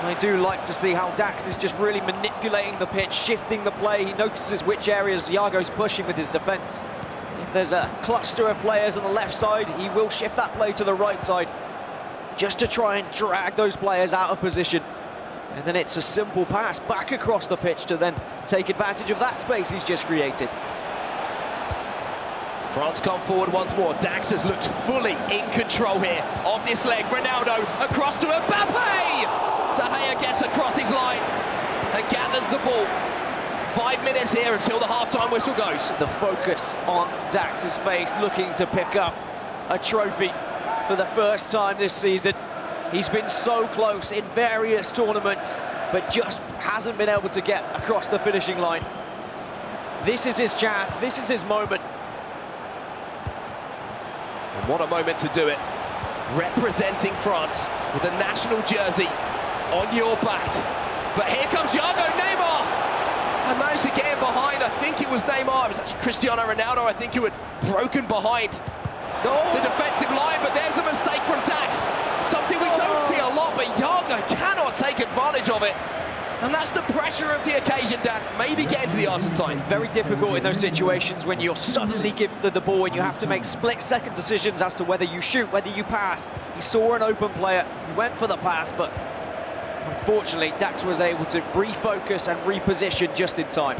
I do like to see how Dax is just really manipulating the pitch, shifting the play. He notices which areas Iago's pushing with his defence. If there's a cluster of players on the left side, he will shift that play to the right side just to try and drag those players out of position. And then it's a simple pass back across the pitch to then take advantage of that space he's just created. France come forward once more. Dax has looked fully in control here of this leg. Ronaldo across to Mbappe! De Gea gets across his line and gathers the ball. 5 minutes here until the half-time whistle goes. The focus on Dax's face, looking to pick up a trophy for the first time this season. He's been so close in various tournaments, but just hasn't been able to get across the finishing line. This is his chance, this is his moment. And what a moment to do it. Representing France with a national jersey on your back. But here comes Iago, Neymar! I managed to get him behind. I think it was Neymar. It was actually Cristiano Ronaldo, I think, who had broken behind the defensive line, but there's a mistake from Dax. Something we don't see a lot, but Iago cannot take advantage of it. And that's the pressure of the occasion, Dan. Maybe get into the Argentine. Very difficult in those situations when you're suddenly gifted the ball and you have to make split-second decisions as to whether you shoot, whether you pass. He saw an open player, he went for the pass, but unfortunately, Dax was able to refocus and reposition just in time.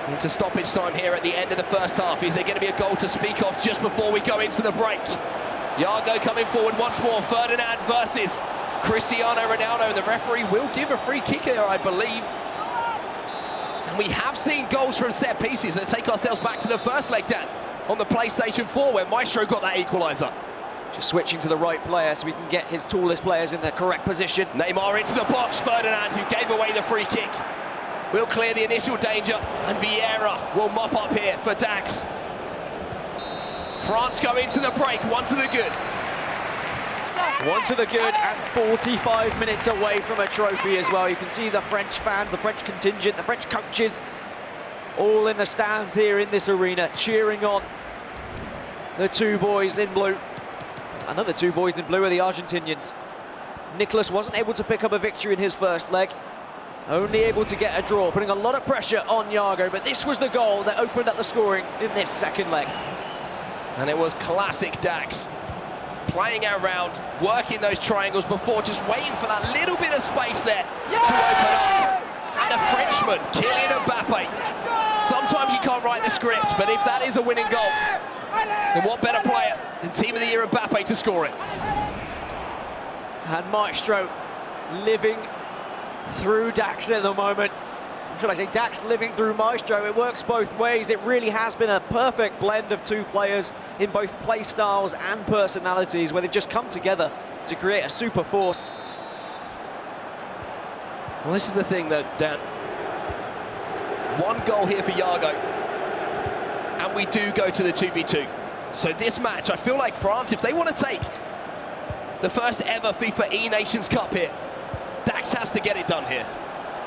Into stoppage time here at the end of the first half. Is there going to be a goal to speak of just before we go into the break? Iago coming forward once more. Ferdinand versus Cristiano Ronaldo. And the referee will give a free kick here, I believe. And we have seen goals from set pieces. Let's take ourselves back to the first leg, Dan, on the PlayStation 4, where Maestro got that equaliser. Just switching to the right player so we can get his tallest players in the correct position. Neymar into the box. Ferdinand, who gave away the free kick, will clear the initial danger, and Vieira will mop up here for Dax. France go into the break, 1 to the good. 1 to the good, and 45 minutes away from a trophy as well. You can see the French fans, the French contingent, the French coaches, all in the stands here in this arena, cheering on the 2 boys in blue. Another 2 boys in blue are the Argentinians. Nicolas wasn't able to pick up a victory in his first leg, only able to get a draw, putting a lot of pressure on Iago, but this was the goal that opened up the scoring in this second leg. And it was classic Dax, playing around, working those triangles before, just waiting for that little bit of space there to open up. And a Frenchman, Kylian Mbappe. Sometimes you can't write the script, but if that is a winning goal, then what better player than Team of the Year Mbappe to score it? And Maestro living through Dax at the moment. Should I say Dax living through Maestro? It works both ways. It really has been a perfect blend of 2 players in both play styles and personalities, where they've just come together to create a super force. Well, this is the thing, though, Dan. 1 goal here for Iago, and we do go to the 2v2. So this match, I feel like France, if they want to take the first ever FIFA eNations Cup here, Dax has to get it done here.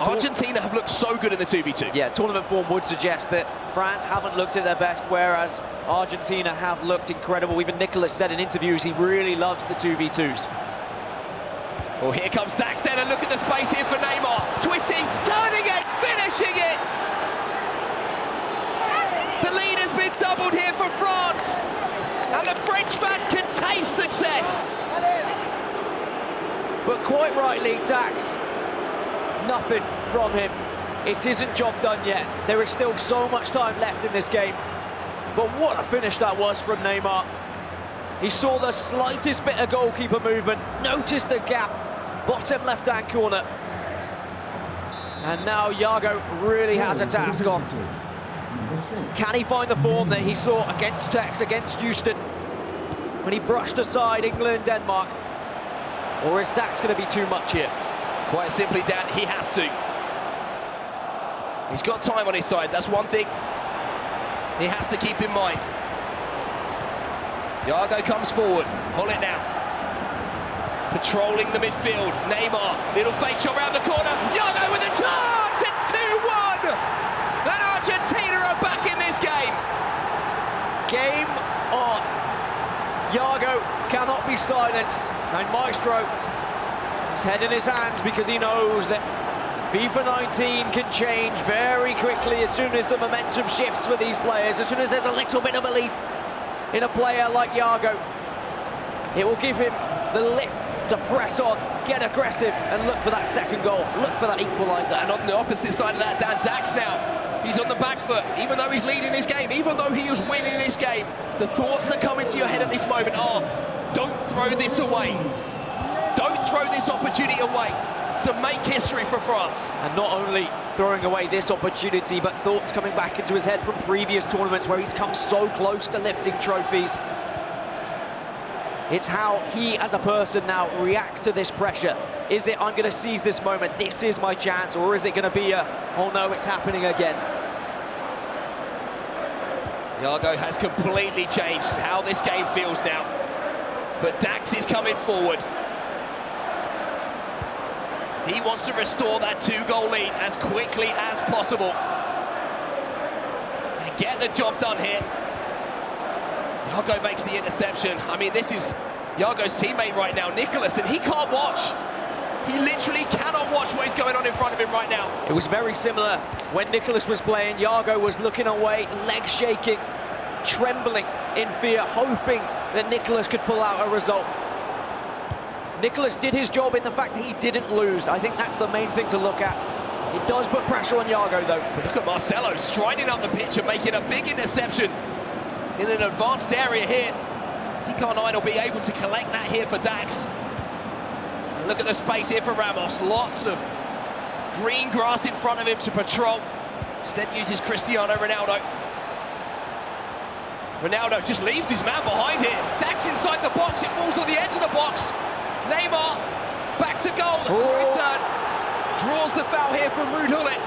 Argentina have looked so good in the 2v2. Yeah, tournament form would suggest that France haven't looked at their best, whereas Argentina have looked incredible. Even Nicolas said in interviews he really loves the 2v2s. Well, here comes Dax then, and look at the space here for Neymar. Twisting, turning it, finishing it! from France, and the French fans can taste success. But quite rightly, Dax, nothing from him. It isn't job done yet. There is still so much time left in this game. But what a finish that was from Neymar. He saw the slightest bit of goalkeeper movement, noticed the gap, bottom left-hand corner. And now Iago really has a task on. Can he find the form that he saw against Tex, against Houston, when he brushed aside England and Denmark? Or is Dax going to be too much here? Quite simply, Dan, he has to. He's got time on his side, that's one thing he has to keep in mind. Iago comes forward, pull it now. Patrolling the midfield, Neymar, little fake shot round the corner, Iago with a chance, it's 2-1! And Argentina are back in this game. Game on. Iago cannot be silenced. And Maestro, his head in his hands because he knows that FIFA 19 can change very quickly as soon as the momentum shifts for these players, as soon as there's a little bit of belief in a player like Iago. It will give him the lift to press on, get aggressive, and look for that second goal, look for that equaliser. And on the opposite side of that, Dan, Dax now, he's on the back foot, even though he's leading this game, even though he was winning this game, the thoughts that come into your head at this moment are, don't throw this away. Don't throw this opportunity away to make history for France. And not only throwing away this opportunity, but thoughts coming back into his head from previous tournaments where he's come so close to lifting trophies. It's how he, as a person now, reacts to this pressure. Is it, I'm going to seize this moment, this is my chance, or is it going to be a, oh no, it's happening again? Iago has completely changed how this game feels now. But Dax is coming forward. He wants to restore that 2-goal lead as quickly as possible. And get the job done here. Iago makes the interception. I mean, this is Iago's teammate right now, Nicholas, and he can't watch. He literally cannot watch what is going on in front of him right now. It was very similar when Nicholas was playing. Iago was looking away, legs shaking, trembling in fear, hoping that Nicholas could pull out a result. Nicholas did his job in the fact that he didn't lose. I think that's the main thing to look at. It does put pressure on Iago, though. But look at Marcelo striding up the pitch and making a big interception in an advanced area here. I think R9 will be able to collect that here for Dax. And look at the space here for Ramos. Lots of green grass in front of him to patrol. Instead uses Cristiano Ronaldo. Ronaldo just leaves his man behind here. Dax inside the box, it falls on the edge of the box. Neymar, back to goal, return. Draws the foul here from Ruud Gullit.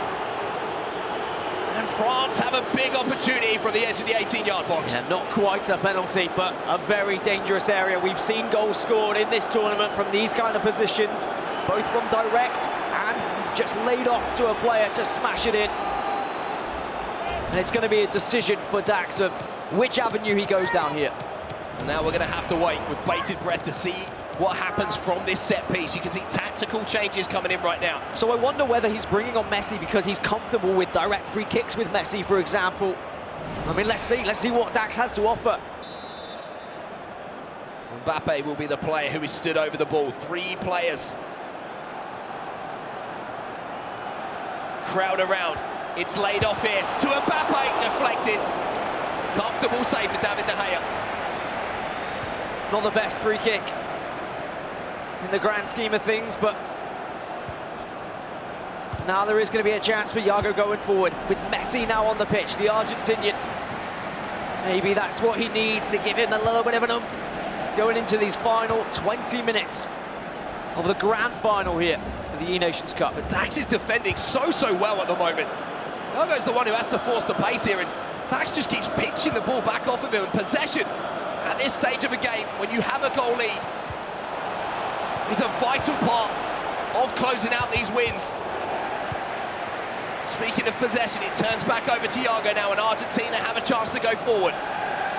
And France have a big opportunity from the edge of the 18-yard box. Yeah, not quite a penalty, but a very dangerous area. We've seen goals scored in this tournament from these kind of positions, both from direct and just laid off to a player to smash it in. And it's going to be a decision for Dax of which avenue he goes down here. And now we're going to have to wait with bated breath to see what happens from this set piece. You can see tactical changes coming in right now. So I wonder whether he's bringing on Messi because he's comfortable with direct free kicks with Messi, for example. I mean, let's see what Dax has to offer. Mbappe will be the player who is stood over the ball. 3 players. Crowd around. It's laid off here to Mbappe, deflected. Comfortable save for David De Gea. Not the best free kick in the grand scheme of things, but now there is going to be a chance for Iago going forward with Messi now on the pitch, the Argentinian. Maybe that's what he needs to give him a little bit of an oomph going into these final 20 minutes of the grand final here of the eNations Cup. But Dax is defending so well at the moment. Iago's the one who has to force the pace here, and Dax just keeps pinching the ball back off of him. And possession at this stage of a game, when you have a goal lead, is a vital part of closing out these wins. Speaking of possession, it turns back over to Iago now, and Argentina have a chance to go forward.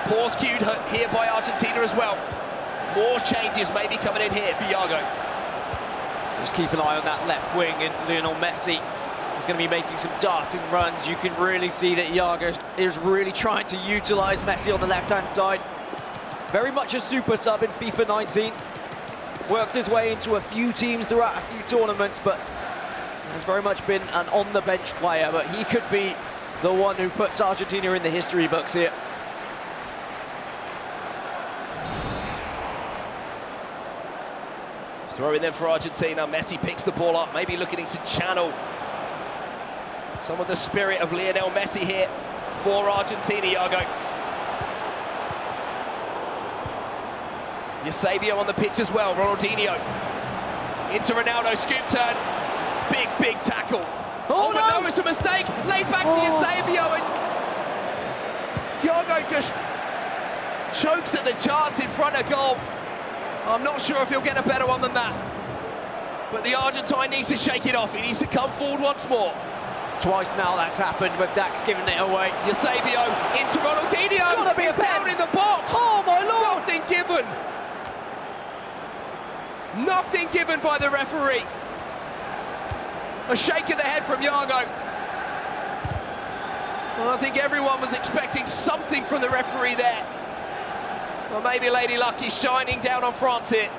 Pause cued here by Argentina as well. More changes may be coming in here for Iago. Just keep an eye on that left wing, and Lionel Messi He's going to be making some darting runs. You can really see that Jago is really trying to utilize Messi on the left-hand side. Very much a super sub in FIFA 19. Worked his way into a few teams throughout a few tournaments, but has very much been an on-the-bench player. But he could be the one who puts Argentina in the history books here. Throwing them for Argentina. Messi picks the ball up, maybe looking to channel some of the spirit of Lionel Messi here for Argentina. Jago. Eusebio on the pitch as well. Ronaldinho into Ronaldo, scoop turn. Big tackle. Oh but no, it's a mistake. Laid back to Eusebio, and Jago just chokes at the chance in front of goal. I'm not sure if he'll get a better one than that. But the Argentine needs to shake it off. He needs to come forward once more. Twice now that's happened with Dax giving it away. Eusebio into Ronaldinho. He's down in the box. Oh my lord! Nothing given. Nothing given by the referee. A shake of the head from Jago. Well, I think everyone was expecting something from the referee there. Well, maybe Lady Luck is shining down on France here.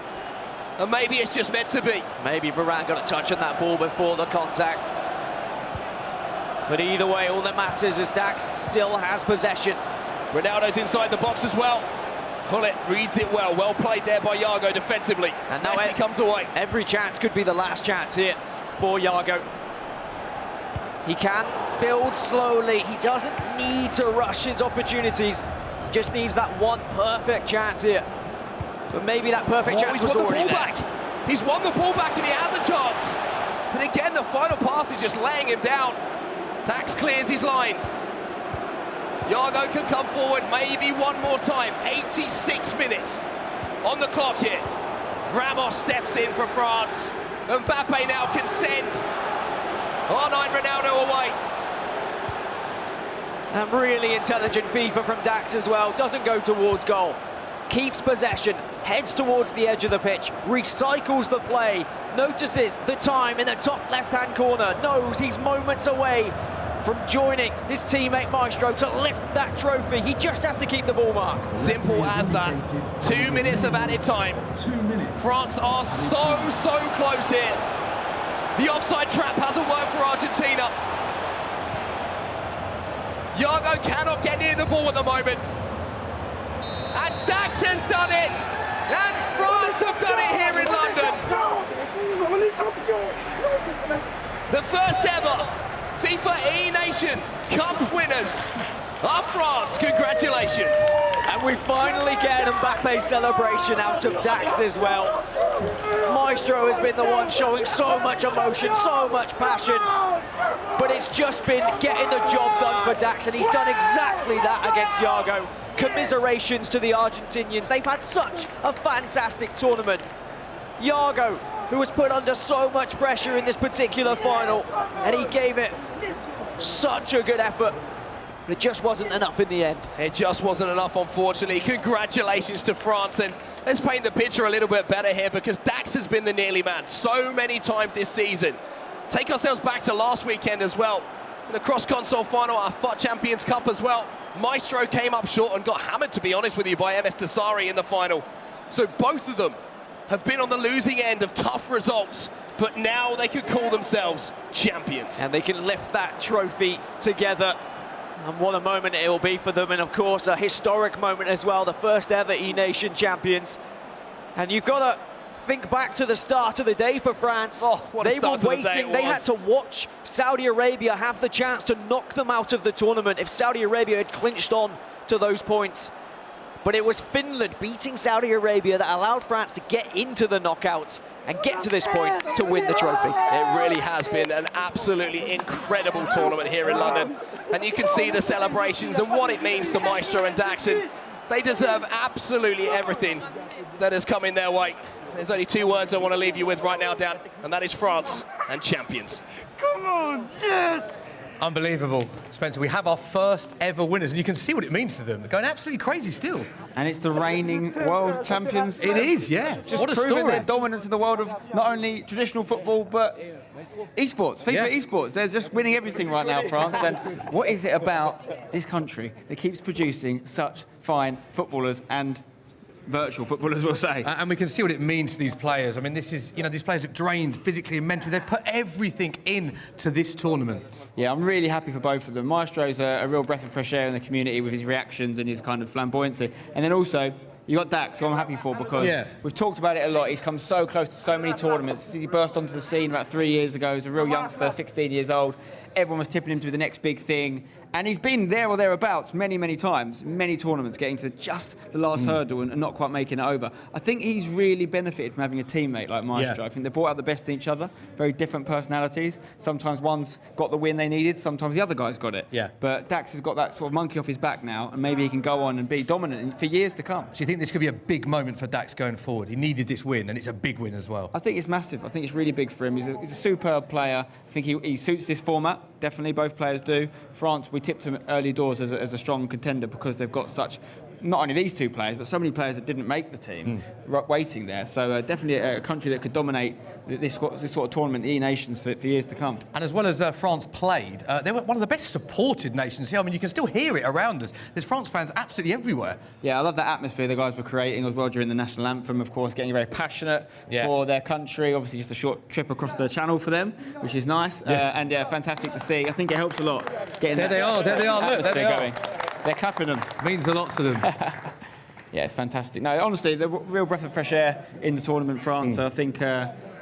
And maybe it's just meant to be. Maybe Varane got a touch on that ball before the contact. But either way, all that matters is Dax still has possession. Ronaldo's inside the box as well. Hullet reads it well. Well played there by Jago defensively. And now Messi comes away. Every chance could be the last chance here for Jago. He can build slowly. He doesn't need to rush his opportunities. He just needs that one perfect chance here. But maybe that perfect chance was already there. Back. He's won the ball back and he has a chance. But again, the final pass is just laying him down. Dax clears his lines. Jago can come forward maybe one more time. 86 minutes on the clock here. Ramos steps in for France. Mbappe now can send R9 Ronaldo away. And really intelligent FIFA from Dax as well. Doesn't go towards goal. Keeps possession, heads towards the edge of the pitch, recycles the play, notices the time in the top left-hand corner, knows he's moments away from joining his teammate Maestro to lift that trophy. He just has to keep the ball mark. Simple as that. 2 minutes of added time. 2 minutes. France are so close here. The offside trap hasn't worked for Argentina. Jago cannot get near the ball at the moment. And Dax has done it! And France have done it here in London. The first ever FIFA eNations Cup winners are France. Congratulations. And we finally get an Mbappe celebration out of Dax as well. Maestro has been the one showing so much emotion, so much passion. But it's just been getting the job done for Dax, and he's done exactly that against Jago. Commiserations to the Argentinians. They've had such a fantastic tournament. Jago, who was put under so much pressure in this particular final, and he gave it such a good effort. But it just wasn't enough in the end. It just wasn't enough, unfortunately. Congratulations to France, and let's paint the picture a little bit better here, because Dax has been the nearly man so many times this season. Take ourselves back to last weekend as well. In the cross-console final, our FUT Champions Cup as well. Maestro came up short and got hammered, to be honest with you, by MS Tassari in the final. So both of them have been on the losing end of tough results, but now they could call themselves champions. And they can lift that trophy together. And what a moment it will be for them, and of course a historic moment as well, the first ever eNations champions. And you've got to think back to the start of the day for France. Oh, what a they start were to the day waiting, it they had was. to watch Saudi Arabia have the chance to knock them out of the tournament if Saudi Arabia had clinched on to those points. But it was Finland beating Saudi Arabia that allowed France to get into the knockouts and get to this point to win the trophy. It really has been an absolutely incredible tournament here in London. And you can see the celebrations and what it means to Maestro and Dax. And they deserve absolutely everything that has come in their way. There's only two words I want to leave you with right now, Dan, and that is France and champions. Come on, yes! Unbelievable, Spencer. We have our first ever winners, and you can see what it means to them. They're going absolutely crazy still. And it's the reigning world champions. It is, yeah. Just what a proving story. their dominance in the world of not only traditional football, but esports, FIFA esports. They're just winning everything right now, France. And what is it about this country that keeps producing such fine footballers and virtual footballers, we'll say? And we can see what it means to these players. I mean, this is, these players are drained physically and mentally. They've put everything into this tournament. Yeah, I'm really happy for both of them. Maestro's a real breath of fresh air in the community with his reactions and his kind of flamboyancy. And then also, you got Dax, who I'm happy for because we've talked about it a lot. He's come so close to so many tournaments. He burst onto the scene about 3 years ago. He's a real youngster, 16 years old. Everyone was tipping him to be the next big thing. And he's been there or thereabouts many, many times, many tournaments, getting to just the last hurdle and not quite making it over. I think he's really benefited from having a teammate like Maestro. I think they brought out the best in each other, very different personalities. Sometimes one's got the win they needed, sometimes the other guy's got it. Yeah. But Dax has got that sort of monkey off his back now, and maybe he can go on and be dominant for years to come. Do you think this could be a big moment for Dax going forward? He needed this win, and it's a big win as well. I think it's massive. I think it's really big for him. He's a superb player. I think he suits this format. Definitely, both players do. France, we tipped him early doors as a strong contender because they've got such, not only these two players, but so many players that didn't make the team waiting there. So definitely a country that could dominate this sort of tournament, the eNations, for years to come. And as well as France played, they were one of the best supported nations here. I mean, you can still hear it around us. There's France fans absolutely everywhere. Yeah, I love that atmosphere the guys were creating as well during the national anthem, of course, getting very passionate for their country. Obviously, just a short trip across the channel for them, which is nice. And fantastic to see. I think it helps a lot getting There they are. Look, there they going. are. They're clapping them. Means a lot to them. Yeah, it's fantastic. No, honestly, they're a real breath of fresh air in the tournament, France. I think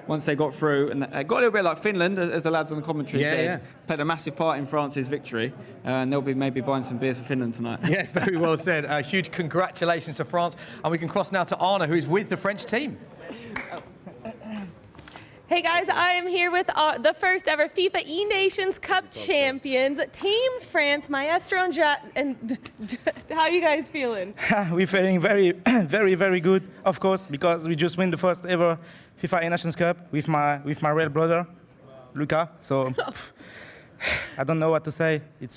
once they got through, and got a little bit like Finland, as the lads on the commentary said, played a massive part in France's victory, and they'll be maybe buying some beers for Finland tonight. Yeah, very well said. Huge congratulations to France. And we can cross now to Anna, who is with the French team. Hey guys, I am here with the first ever FIFA eNations Cup champions, Team France, Maestro and how are you guys feeling? We're feeling very, very, very good, of course, because we just win the first ever FIFA eNations Cup with my real brother, Luca. So I don't know what to say. It's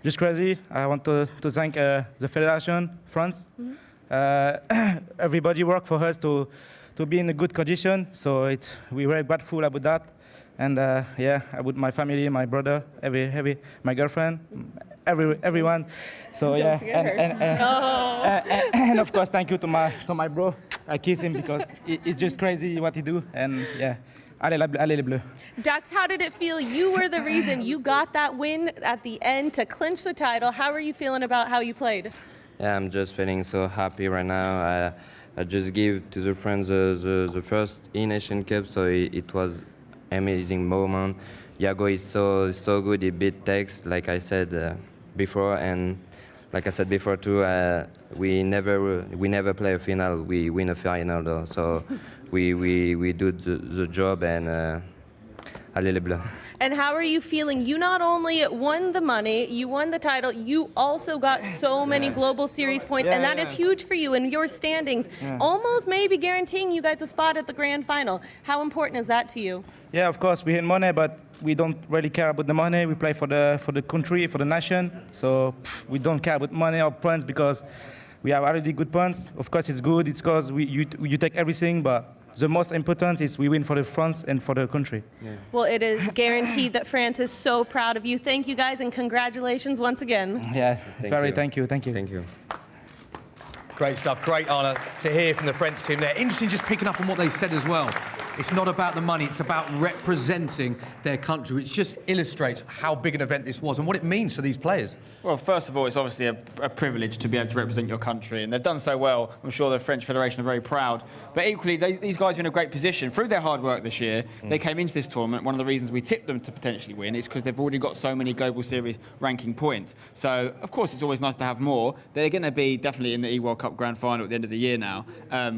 just crazy. I want to thank the Federation, France. Everybody worked for us to be in a good condition, so we're very grateful about that. And about my family, my brother, my girlfriend, everyone. So and of course, thank you to my bro. I kiss him because it's just crazy what he do. And allez les bleus. Dax, how did it feel? You were the reason you got that win at the end to clinch the title. How are you feeling about how you played? Yeah, I'm just feeling so happy right now. I just give to the friends the first eNation Cup, so it was amazing moment. Iago is so good. He beat Tex, like I said before, and like I said before too. We never play a final. We win a final, though. So we do the job, and allez les bleus. And how are you feeling? You not only won the money, you won the title, you also got so many global series points, and that is huge for you in your standings, almost maybe guaranteeing you guys a spot at the grand final. How important is that to you? Yeah, of course, we win money, but we don't really care about the money. We play for the country, for the nation, so we don't care about money or points because we have already good points. Of course, it's good. It's because you take everything, but the most important is we win for the France and for the country. Well, it is guaranteed that France is so proud of you. Thank you guys and congratulations once again. Yeah, Thank you. Thank you. Great stuff. Great honour to hear from the French team there. Interesting just picking up on what they said as well. It's not about the money, it's about representing their country, which just illustrates how big an event this was and what it means to these players. Well, first of all, it's obviously a privilege to be able to represent your country, and they've done so well. I'm sure the French Federation are very proud. But equally, these guys are in a great position. Through their hard work this year, they came into this tournament. One of the reasons we tipped them to potentially win is because they've already got so many Global Series ranking points. So, of course, it's always nice to have more. They're going to be definitely in the E-World Cup Grand Final at the end of the year now,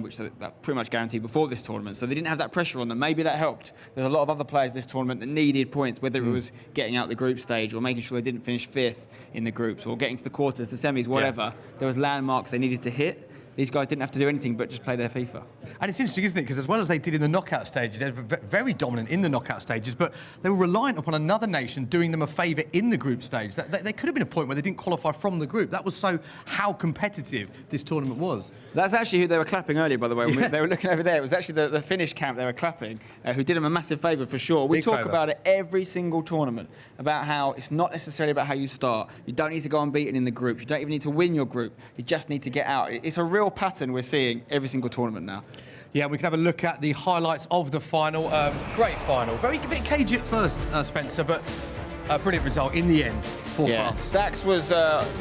which they're pretty much guaranteed before this tournament. So they didn't have that pressure on them. Maybe that helped. There's a lot of other players this tournament that needed points, whether it was getting out the group stage or making sure they didn't finish fifth in the groups or getting to the quarters, the semis, whatever. There was landmarks they needed to hit. these guys didn't have to do anything but just play their FIFA. And it's interesting, isn't it? Because as well as they did in the knockout stages, they were very dominant in the knockout stages, but they were reliant upon another nation doing them a favour in the group stage. There could have been a point where they didn't qualify from the group. That was so how competitive this tournament was. That's actually who they were clapping earlier, by the way. When they were looking over there. It was actually the Finnish camp they were clapping, who did them a massive favour for sure. We talk about it every single tournament, about how it's not necessarily about how you start. You don't need to go unbeaten in the groups. You don't even need to win your group. You just need to get out. It's a real pattern we're seeing every single tournament now. Yeah, we can have a look at the highlights of the final. Great final. Very bit cagey at first, Spencer, but a brilliant result in the end for France. Dax was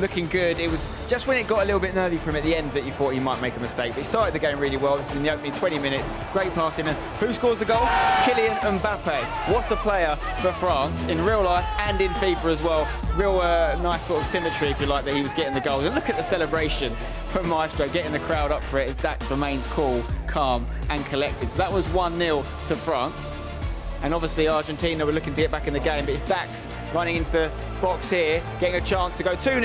looking good. It was just when it got a little bit nervy for him at the end that you thought he might make a mistake. But he started the game really well. This is in the opening 20 minutes. Great passing. And who scores the goal? Kylian Mbappe. What a player for France in real life and in FIFA as well. Real nice sort of symmetry, if you like, that he was getting the goals. And look at the celebration from Maestro, getting the crowd up for it as Dax remains cool, calm and collected. So that was 1-0 to France. And obviously Argentina were looking to get back in the game, but it's Dax running into the box here, getting a chance to go 2-0.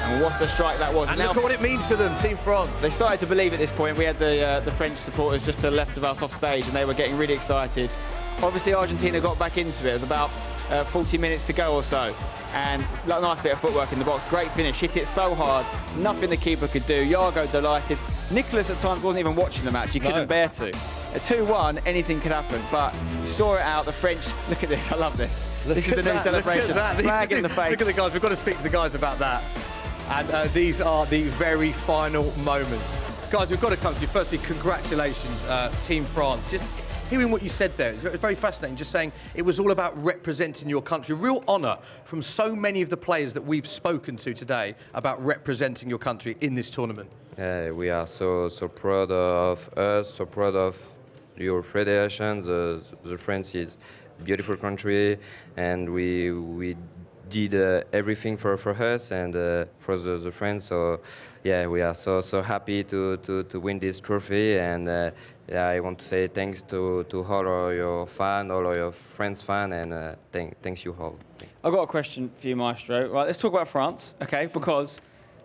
And what a strike that was. And now, look at what it means to them, Team France. They started to believe at this point. We had the French supporters just to the left of us off stage, and they were getting really excited. Obviously Argentina got back into it with about 40 minutes to go or so. And a nice bit of footwork in the box. Great finish. Hit it so hard. Nothing the keeper could do. Jago delighted. Nicholas at times wasn't even watching the match. He couldn't bear to. At 2-1, anything could happen. But you saw it out. The French, look at this. I love this. This is the new celebration. Flag in the face. Look at the guys. We've got to speak to the guys about that. And these are the very final moments. Guys, we've got to come to you. Firstly, congratulations, Team France. Just hearing what you said there, it's very fascinating, just saying it was all about representing your country. Real honour from so many of the players that we've spoken to today about representing your country in this tournament. We are so proud of us, so proud of your federation. The France is a beautiful country, and we did everything for us and for the France. So yeah, we are so happy to win this trophy, and yeah, I want to say thanks to all of your fans, all of your friends fans, and thanks you all. I've got a question for you, Maestro. Right, let's talk about France, okay? Because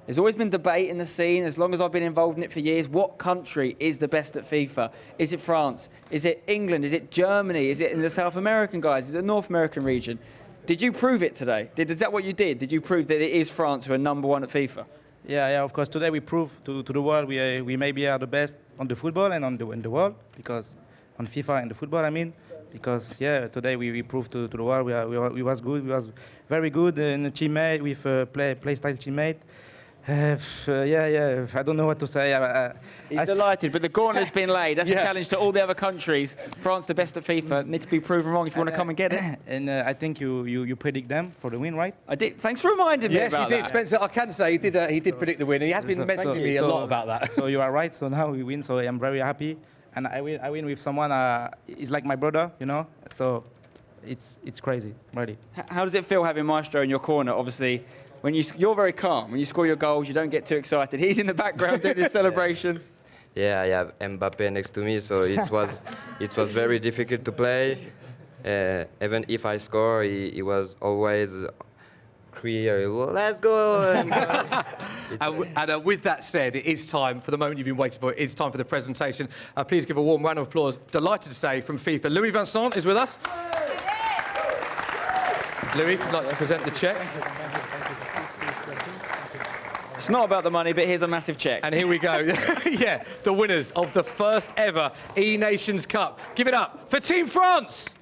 there's always been debate in the scene, as long as I've been involved in it for years. What country is the best at FIFA? Is it France? Is it England? Is it Germany? Is it in the South American guys? Is it the North American region? Did you prove it today? Is that what you did? Did you prove that it is France who are #1 at FIFA? Yeah, of course. Today we prove to the world we maybe are the best on the football and in the world, because on FIFA and the football, I mean. Because yeah, today we proved to the world we was good. We was very good in a teammate with play style teammate. Yeah. I don't know what to say. He's delighted, but the gauntlet's been laid. That's a challenge to all the other countries. France, the best at FIFA, need to be proven wrong if you want to come and get it. And I think you predict them for the win, right? I did. Thanks for reminding me about that. Yes, he did, Spencer. I can say he did predict the win. He has been messaging me a lot about that. So you are right. So now we win. So I'm very happy, and I win with someone. He's like my brother, you know. So it's crazy, really. How does it feel having Maestro in your corner? Obviously, when you're very calm. When you score your goals, you don't get too excited. He's in the background doing his celebrations. Yeah, I have Mbappe next to me, so it was very difficult to play. Even if I score, he was always clear. Let's go! And with that said, it is time for the moment you've been waiting for. It's time for the presentation. Please give a warm round of applause. Delighted to say from FIFA, Louis Vincent is with us. Louis, if you'd like to present the cheque. It's not about the money, but here's a massive check. And here we go. Yeah, the winners of the first ever eNations Cup. Give it up for Team France!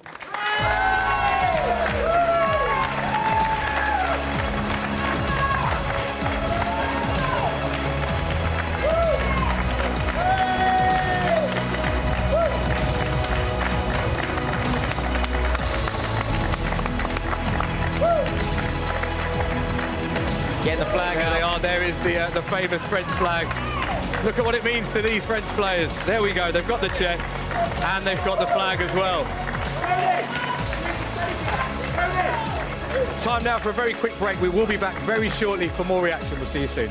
Get the flag There out. they are. There is the famous French flag. Look at what it means to these French players. There we go. They've got the check and they've got the flag as well. Time now for a very quick break. We will be back very shortly for more reaction. We'll see you soon.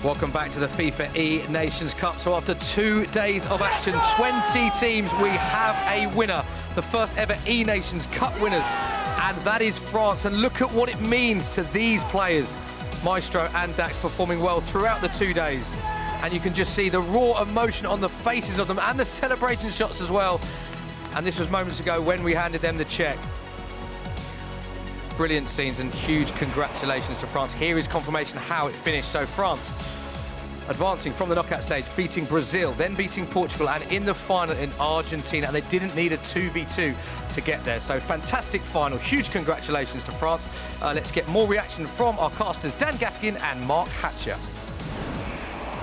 Welcome back to the FIFA eNations Cup. So after 2 days of action, 20 teams, we have a winner. The first ever eNations Cup winners, and that is France. And look at what it means to these players. Maestro and Dax performing well throughout the 2 days. And you can just see the raw emotion on the faces of them and the celebration shots as well. And this was moments ago when we handed them the check. Brilliant scenes and huge congratulations to France. Here is confirmation how it finished. So France advancing from the knockout stage, beating Brazil, then beating Portugal, and in the final in Argentina. And they didn't need a 2v2 to get there. So fantastic final. Huge congratulations to France. Let's get more reaction from our casters, Dan Gaskin and Mark Hatcher.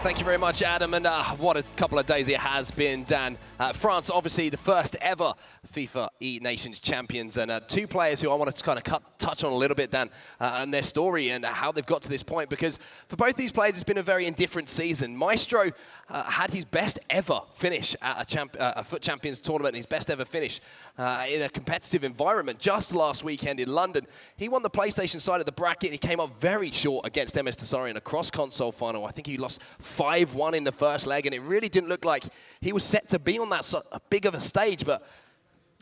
Thank you very much, Adam, and what a couple of days it has been, Dan. France, obviously the first ever FIFA eNations champions, and two players who I wanted to kind of touch on a little bit, Dan, and their story and how they've got to this point, because for both these players it's been a very indifferent season. Maestro had his best ever finish at a FUT Champions tournament, his best ever finish in a competitive environment just last weekend in London. He won the PlayStation side of the bracket. He came up very short against MS Tassari in a cross-console final. I think he lost 5-1 in the first leg, and it really didn't look like he was set to be on that big of a stage. But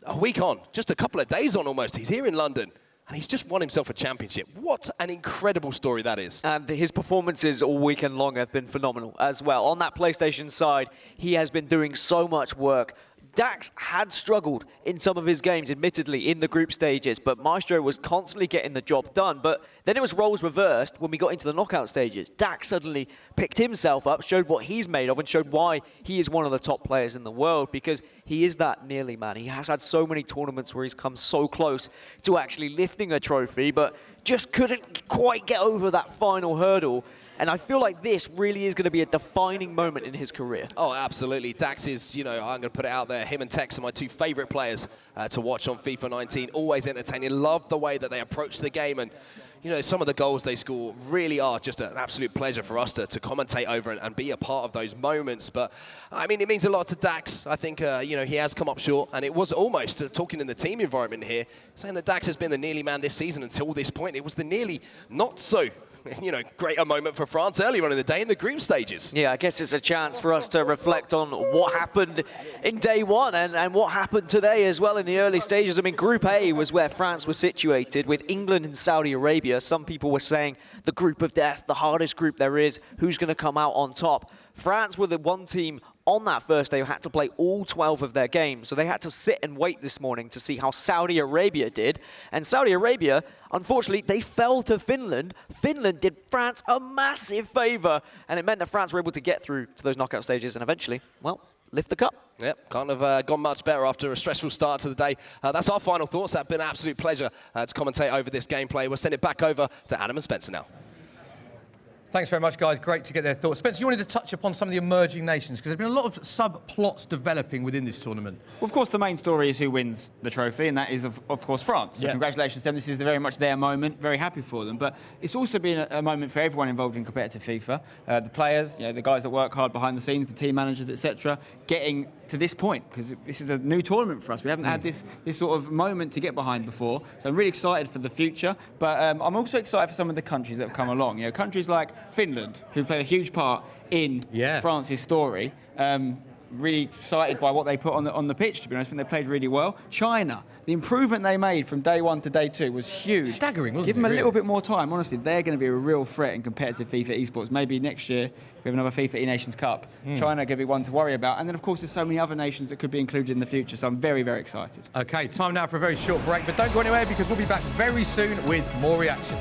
a week on, just a couple of days on almost, he's here in London, and he's just won himself a championship. What an incredible story that is. And his performances all weekend long have been phenomenal as well. On that PlayStation side, he has been doing so much work. Dax had struggled in some of his games, admittedly, in the group stages, but Maestro was constantly getting the job done. But then it was roles reversed when we got into the knockout stages. Dax suddenly picked himself up, showed what he's made of, and showed why he is one of the top players in the world, because he is that nearly man. He has had so many tournaments where he's come so close to actually lifting a trophy, but just couldn't quite get over that final hurdle. And I feel like this really is going to be a defining moment in his career. Oh, absolutely. Dax is, you know, I'm going to put it out there, him and Tex are my two favorite players to watch on FIFA 19. Always entertaining. Love the way that they approach the game. And, you know, some of the goals they score really are just an absolute pleasure for us to commentate over and be a part of those moments. But, I mean, it means a lot to Dax. I think, you know, he has come up short. And it was almost, talking in the team environment here, saying that Dax has been the nearly man this season until this point. It was the nearly not so, you know, greater moment for France earlier on in the day in the group stages. Yeah, I guess it's a chance for us to reflect on what happened in day one and what happened today as well in the early stages. I mean, Group A was where France was situated with England and Saudi Arabia. Some people were saying the group of death, the hardest group there is, who's going to come out on top. France were the one team on that first day who had to play all 12 of their games. So they had to sit and wait this morning to see how Saudi Arabia did. And Saudi Arabia, unfortunately, they fell to Finland. Finland did France a massive favor, and it meant that France were able to get through to those knockout stages and eventually, well, lift the cup. Yep, can't have gone much better after a stressful start to the day. That's our final thoughts. That's been an absolute pleasure to commentate over this gameplay. We'll send it back over to Adam and Spencer now. Thanks very much, guys. Great to get their thoughts. Spencer, you wanted to touch upon some of the emerging nations, because there's been a lot of subplots developing within this tournament. Well, of course, the main story is who wins the trophy, and that is, of course, France. So congratulations to them. This is very much their moment. Very happy for them. But it's also been a moment for everyone involved in competitive FIFA. The players, you know, the guys that work hard behind the scenes, the team managers, etc., getting to this point, because this is a new tournament for us. We haven't had this sort of moment to get behind before. So I'm really excited for the future. But I'm also excited for some of the countries that have come along. You know, countries like Finland, who've played a huge part in France's story. Really excited by what they put on the pitch, to be honest. I think they played really well. China, the improvement they made from day one to day two was huge. Staggering, wasn't it? Give them a little bit more time. Honestly, they're going to be a real threat in competitive FIFA esports. Maybe next year we have another FIFA eNations Cup. China are going to be one to worry about. And then, of course, there's so many other nations that could be included in the future. So I'm very, very excited. OK, time now for a very short break. But don't go anywhere, because we'll be back very soon with more reaction.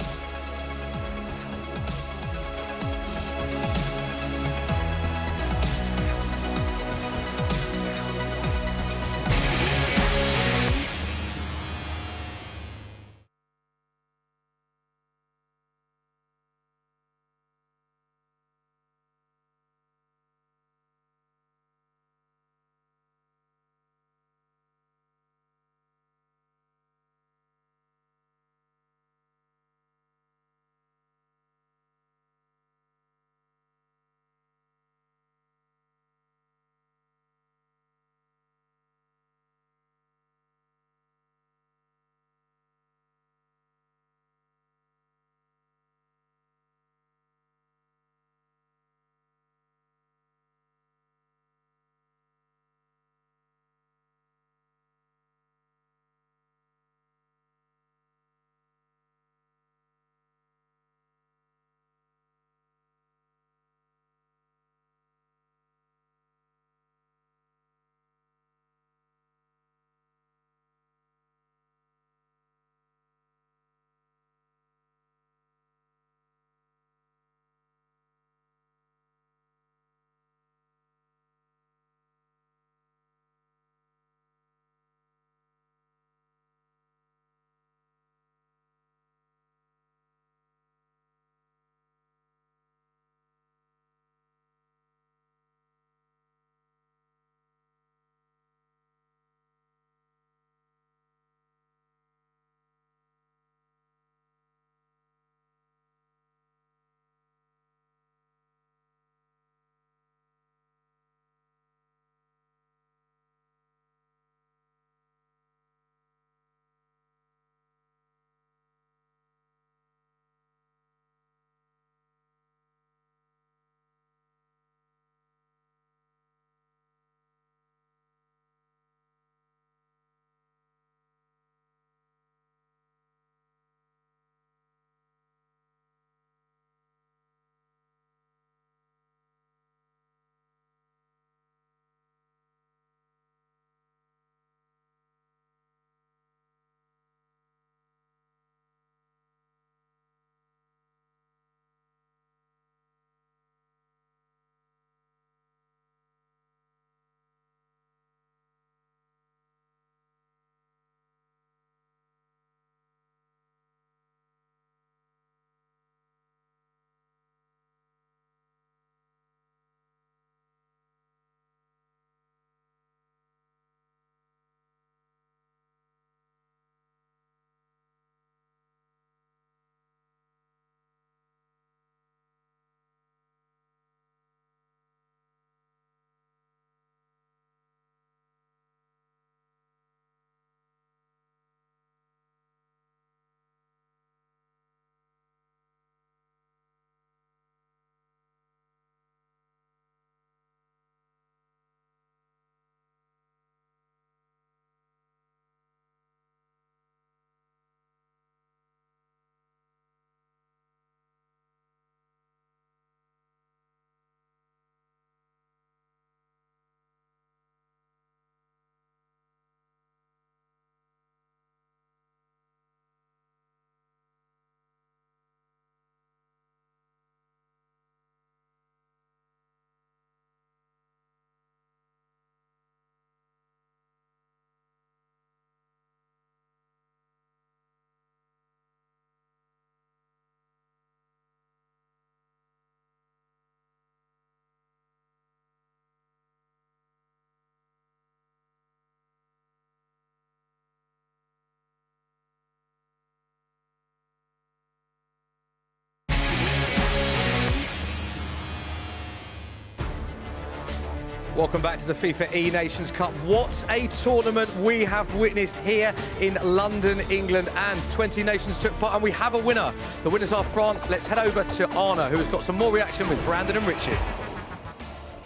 Welcome back to the FIFA eNations Cup. What a tournament we have witnessed here in London, England, and 20 nations took part, and we have a winner. The winners are France. Let's head over to Anna, who has got some more reaction with Brandon and Richard.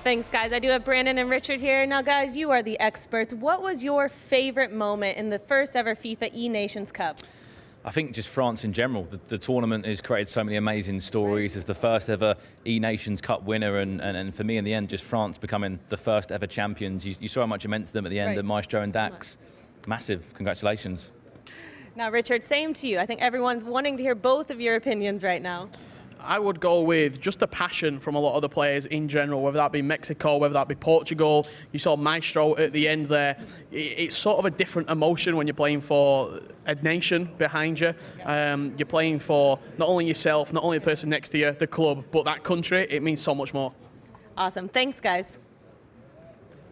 Thanks, guys. I do have Brandon and Richard here. Now, guys, you are the experts. What was your favorite moment in the first ever FIFA eNations Cup? I think just France in general. The tournament has created so many amazing stories. As the first ever eNations Cup winner, and for me in the end, just France becoming the first ever champions. You saw how much it meant to them at the end of Maestro and Dax. Massive congratulations. Now, Richard, same to you. I think everyone's wanting to hear both of your opinions right now. I would go with just the passion from a lot of the players in general, whether that be Mexico, whether that be Portugal. You saw Maestro at the end there. It's sort of a different emotion when you're playing for a nation behind you. You're playing for not only yourself, not only the person next to you, the club, but that country. It means so much more. Awesome. Thanks, guys.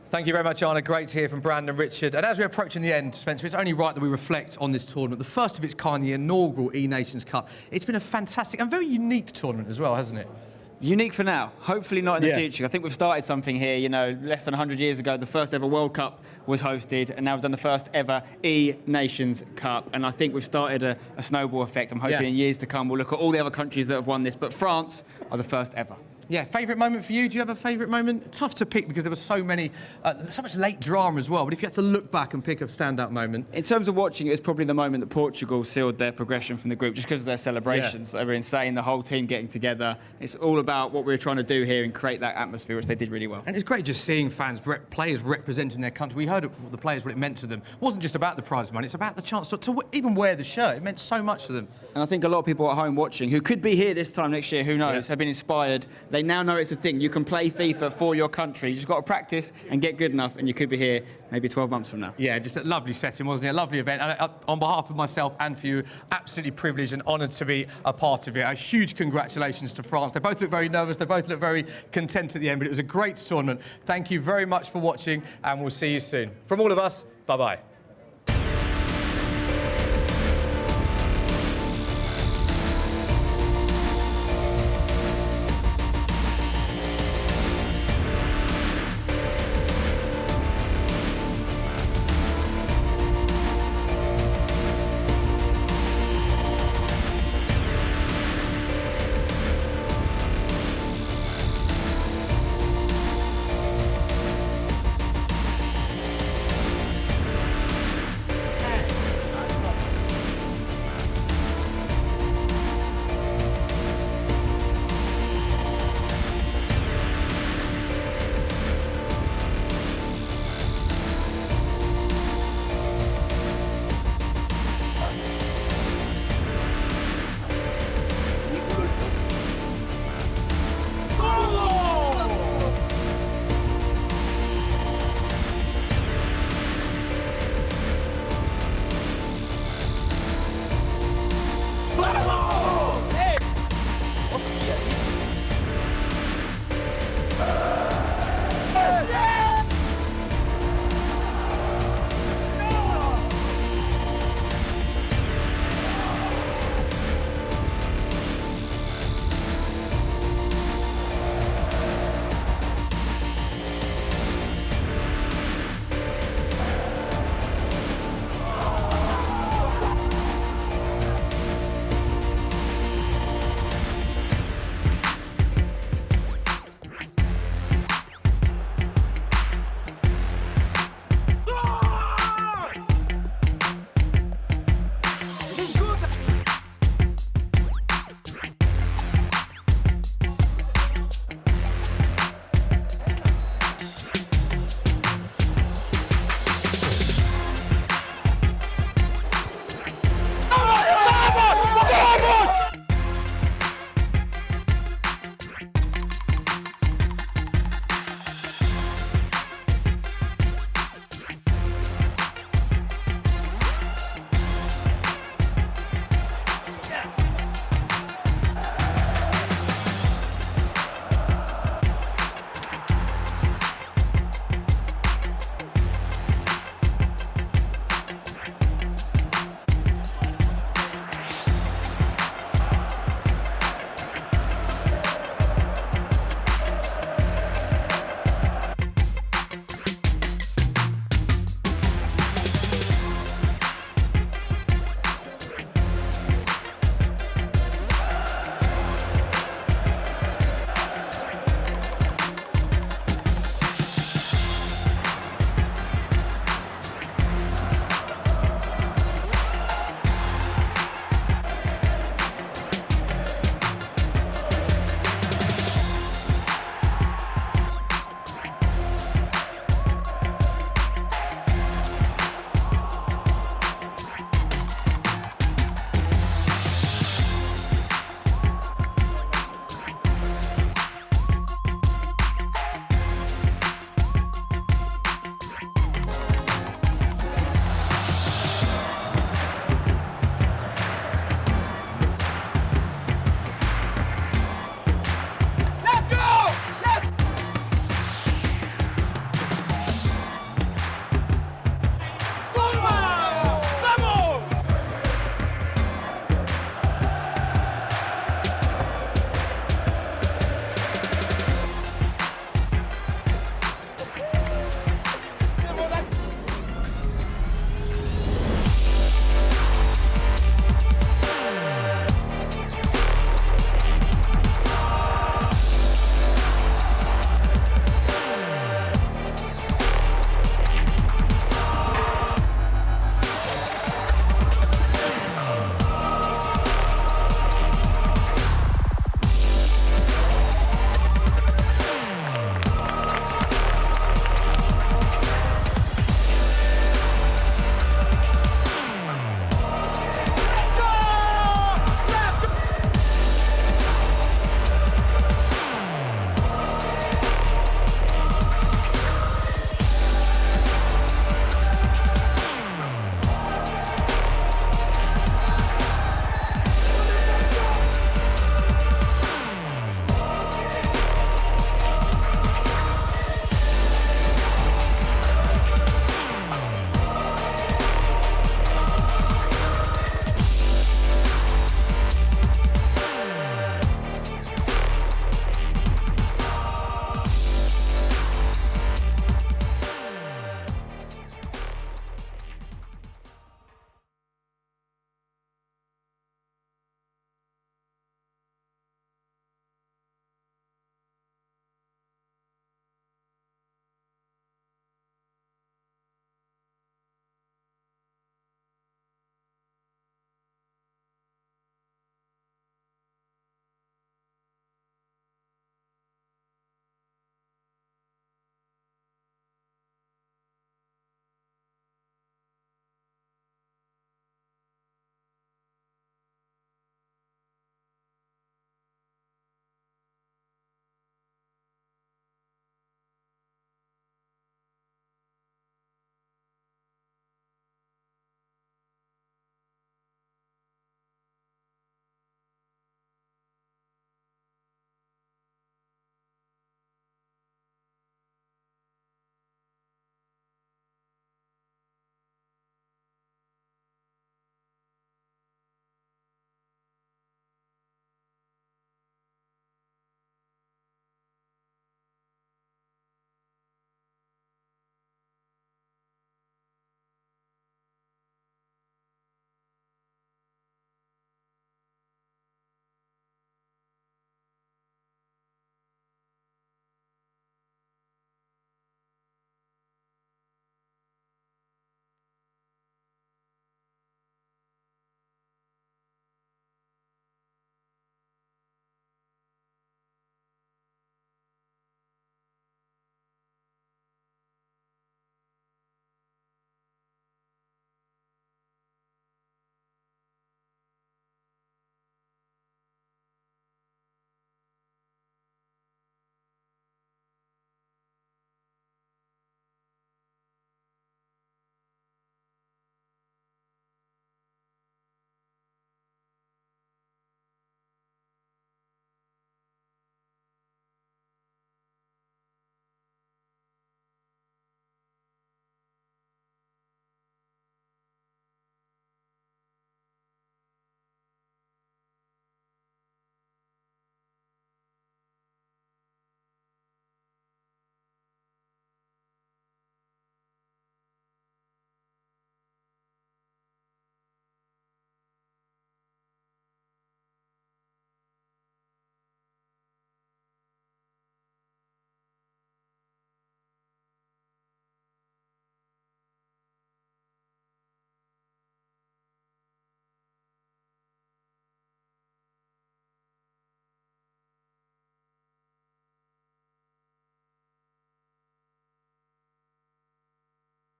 Thank you very much, Anna. Great to hear from Brandon and Richard. And as we're approaching the end, Spencer, it's only right that we reflect on this tournament, the first of its kind, the inaugural eNations Cup. It's been a fantastic and very unique tournament as well, hasn't it? Unique for now, hopefully not in the future. I think we've started something here, you know, less than 100 years ago, the first ever World Cup was hosted, and now we've done the first ever eNations Cup, and I think we've started a snowball effect. I'm hoping in years to come we'll look at all the other countries that have won this, but France are the first ever. Yeah, favourite moment for you? Do you have a favourite moment? Tough to pick because there was so many, so much late drama as well. But if you had to look back and pick a standout moment. In terms of watching, it was probably the moment that Portugal sealed their progression from the group, just because of their celebrations. They were insane, the whole team getting together. It's all about what we were trying to do here and create that atmosphere, which they did really well. And it's great just seeing fans, players representing their country. We heard the players, what it meant to them. It wasn't just about the prize money, it's about the chance to even wear the shirt. It meant so much to them. And I think a lot of people at home watching, who could be here this time next year, who knows, have been inspired. They now know it's a thing. You can play FIFA for your country. You just got to practice and get good enough, and you could be here maybe 12 months from now. Yeah, just a lovely setting, wasn't it? A lovely event. And on behalf of myself and for you, absolutely privileged and honoured to be a part of it. A huge congratulations to France. They both look very nervous. They both look very content at the end, but it was a great tournament. Thank you very much for watching, and we'll see you soon. From all of us, bye-bye.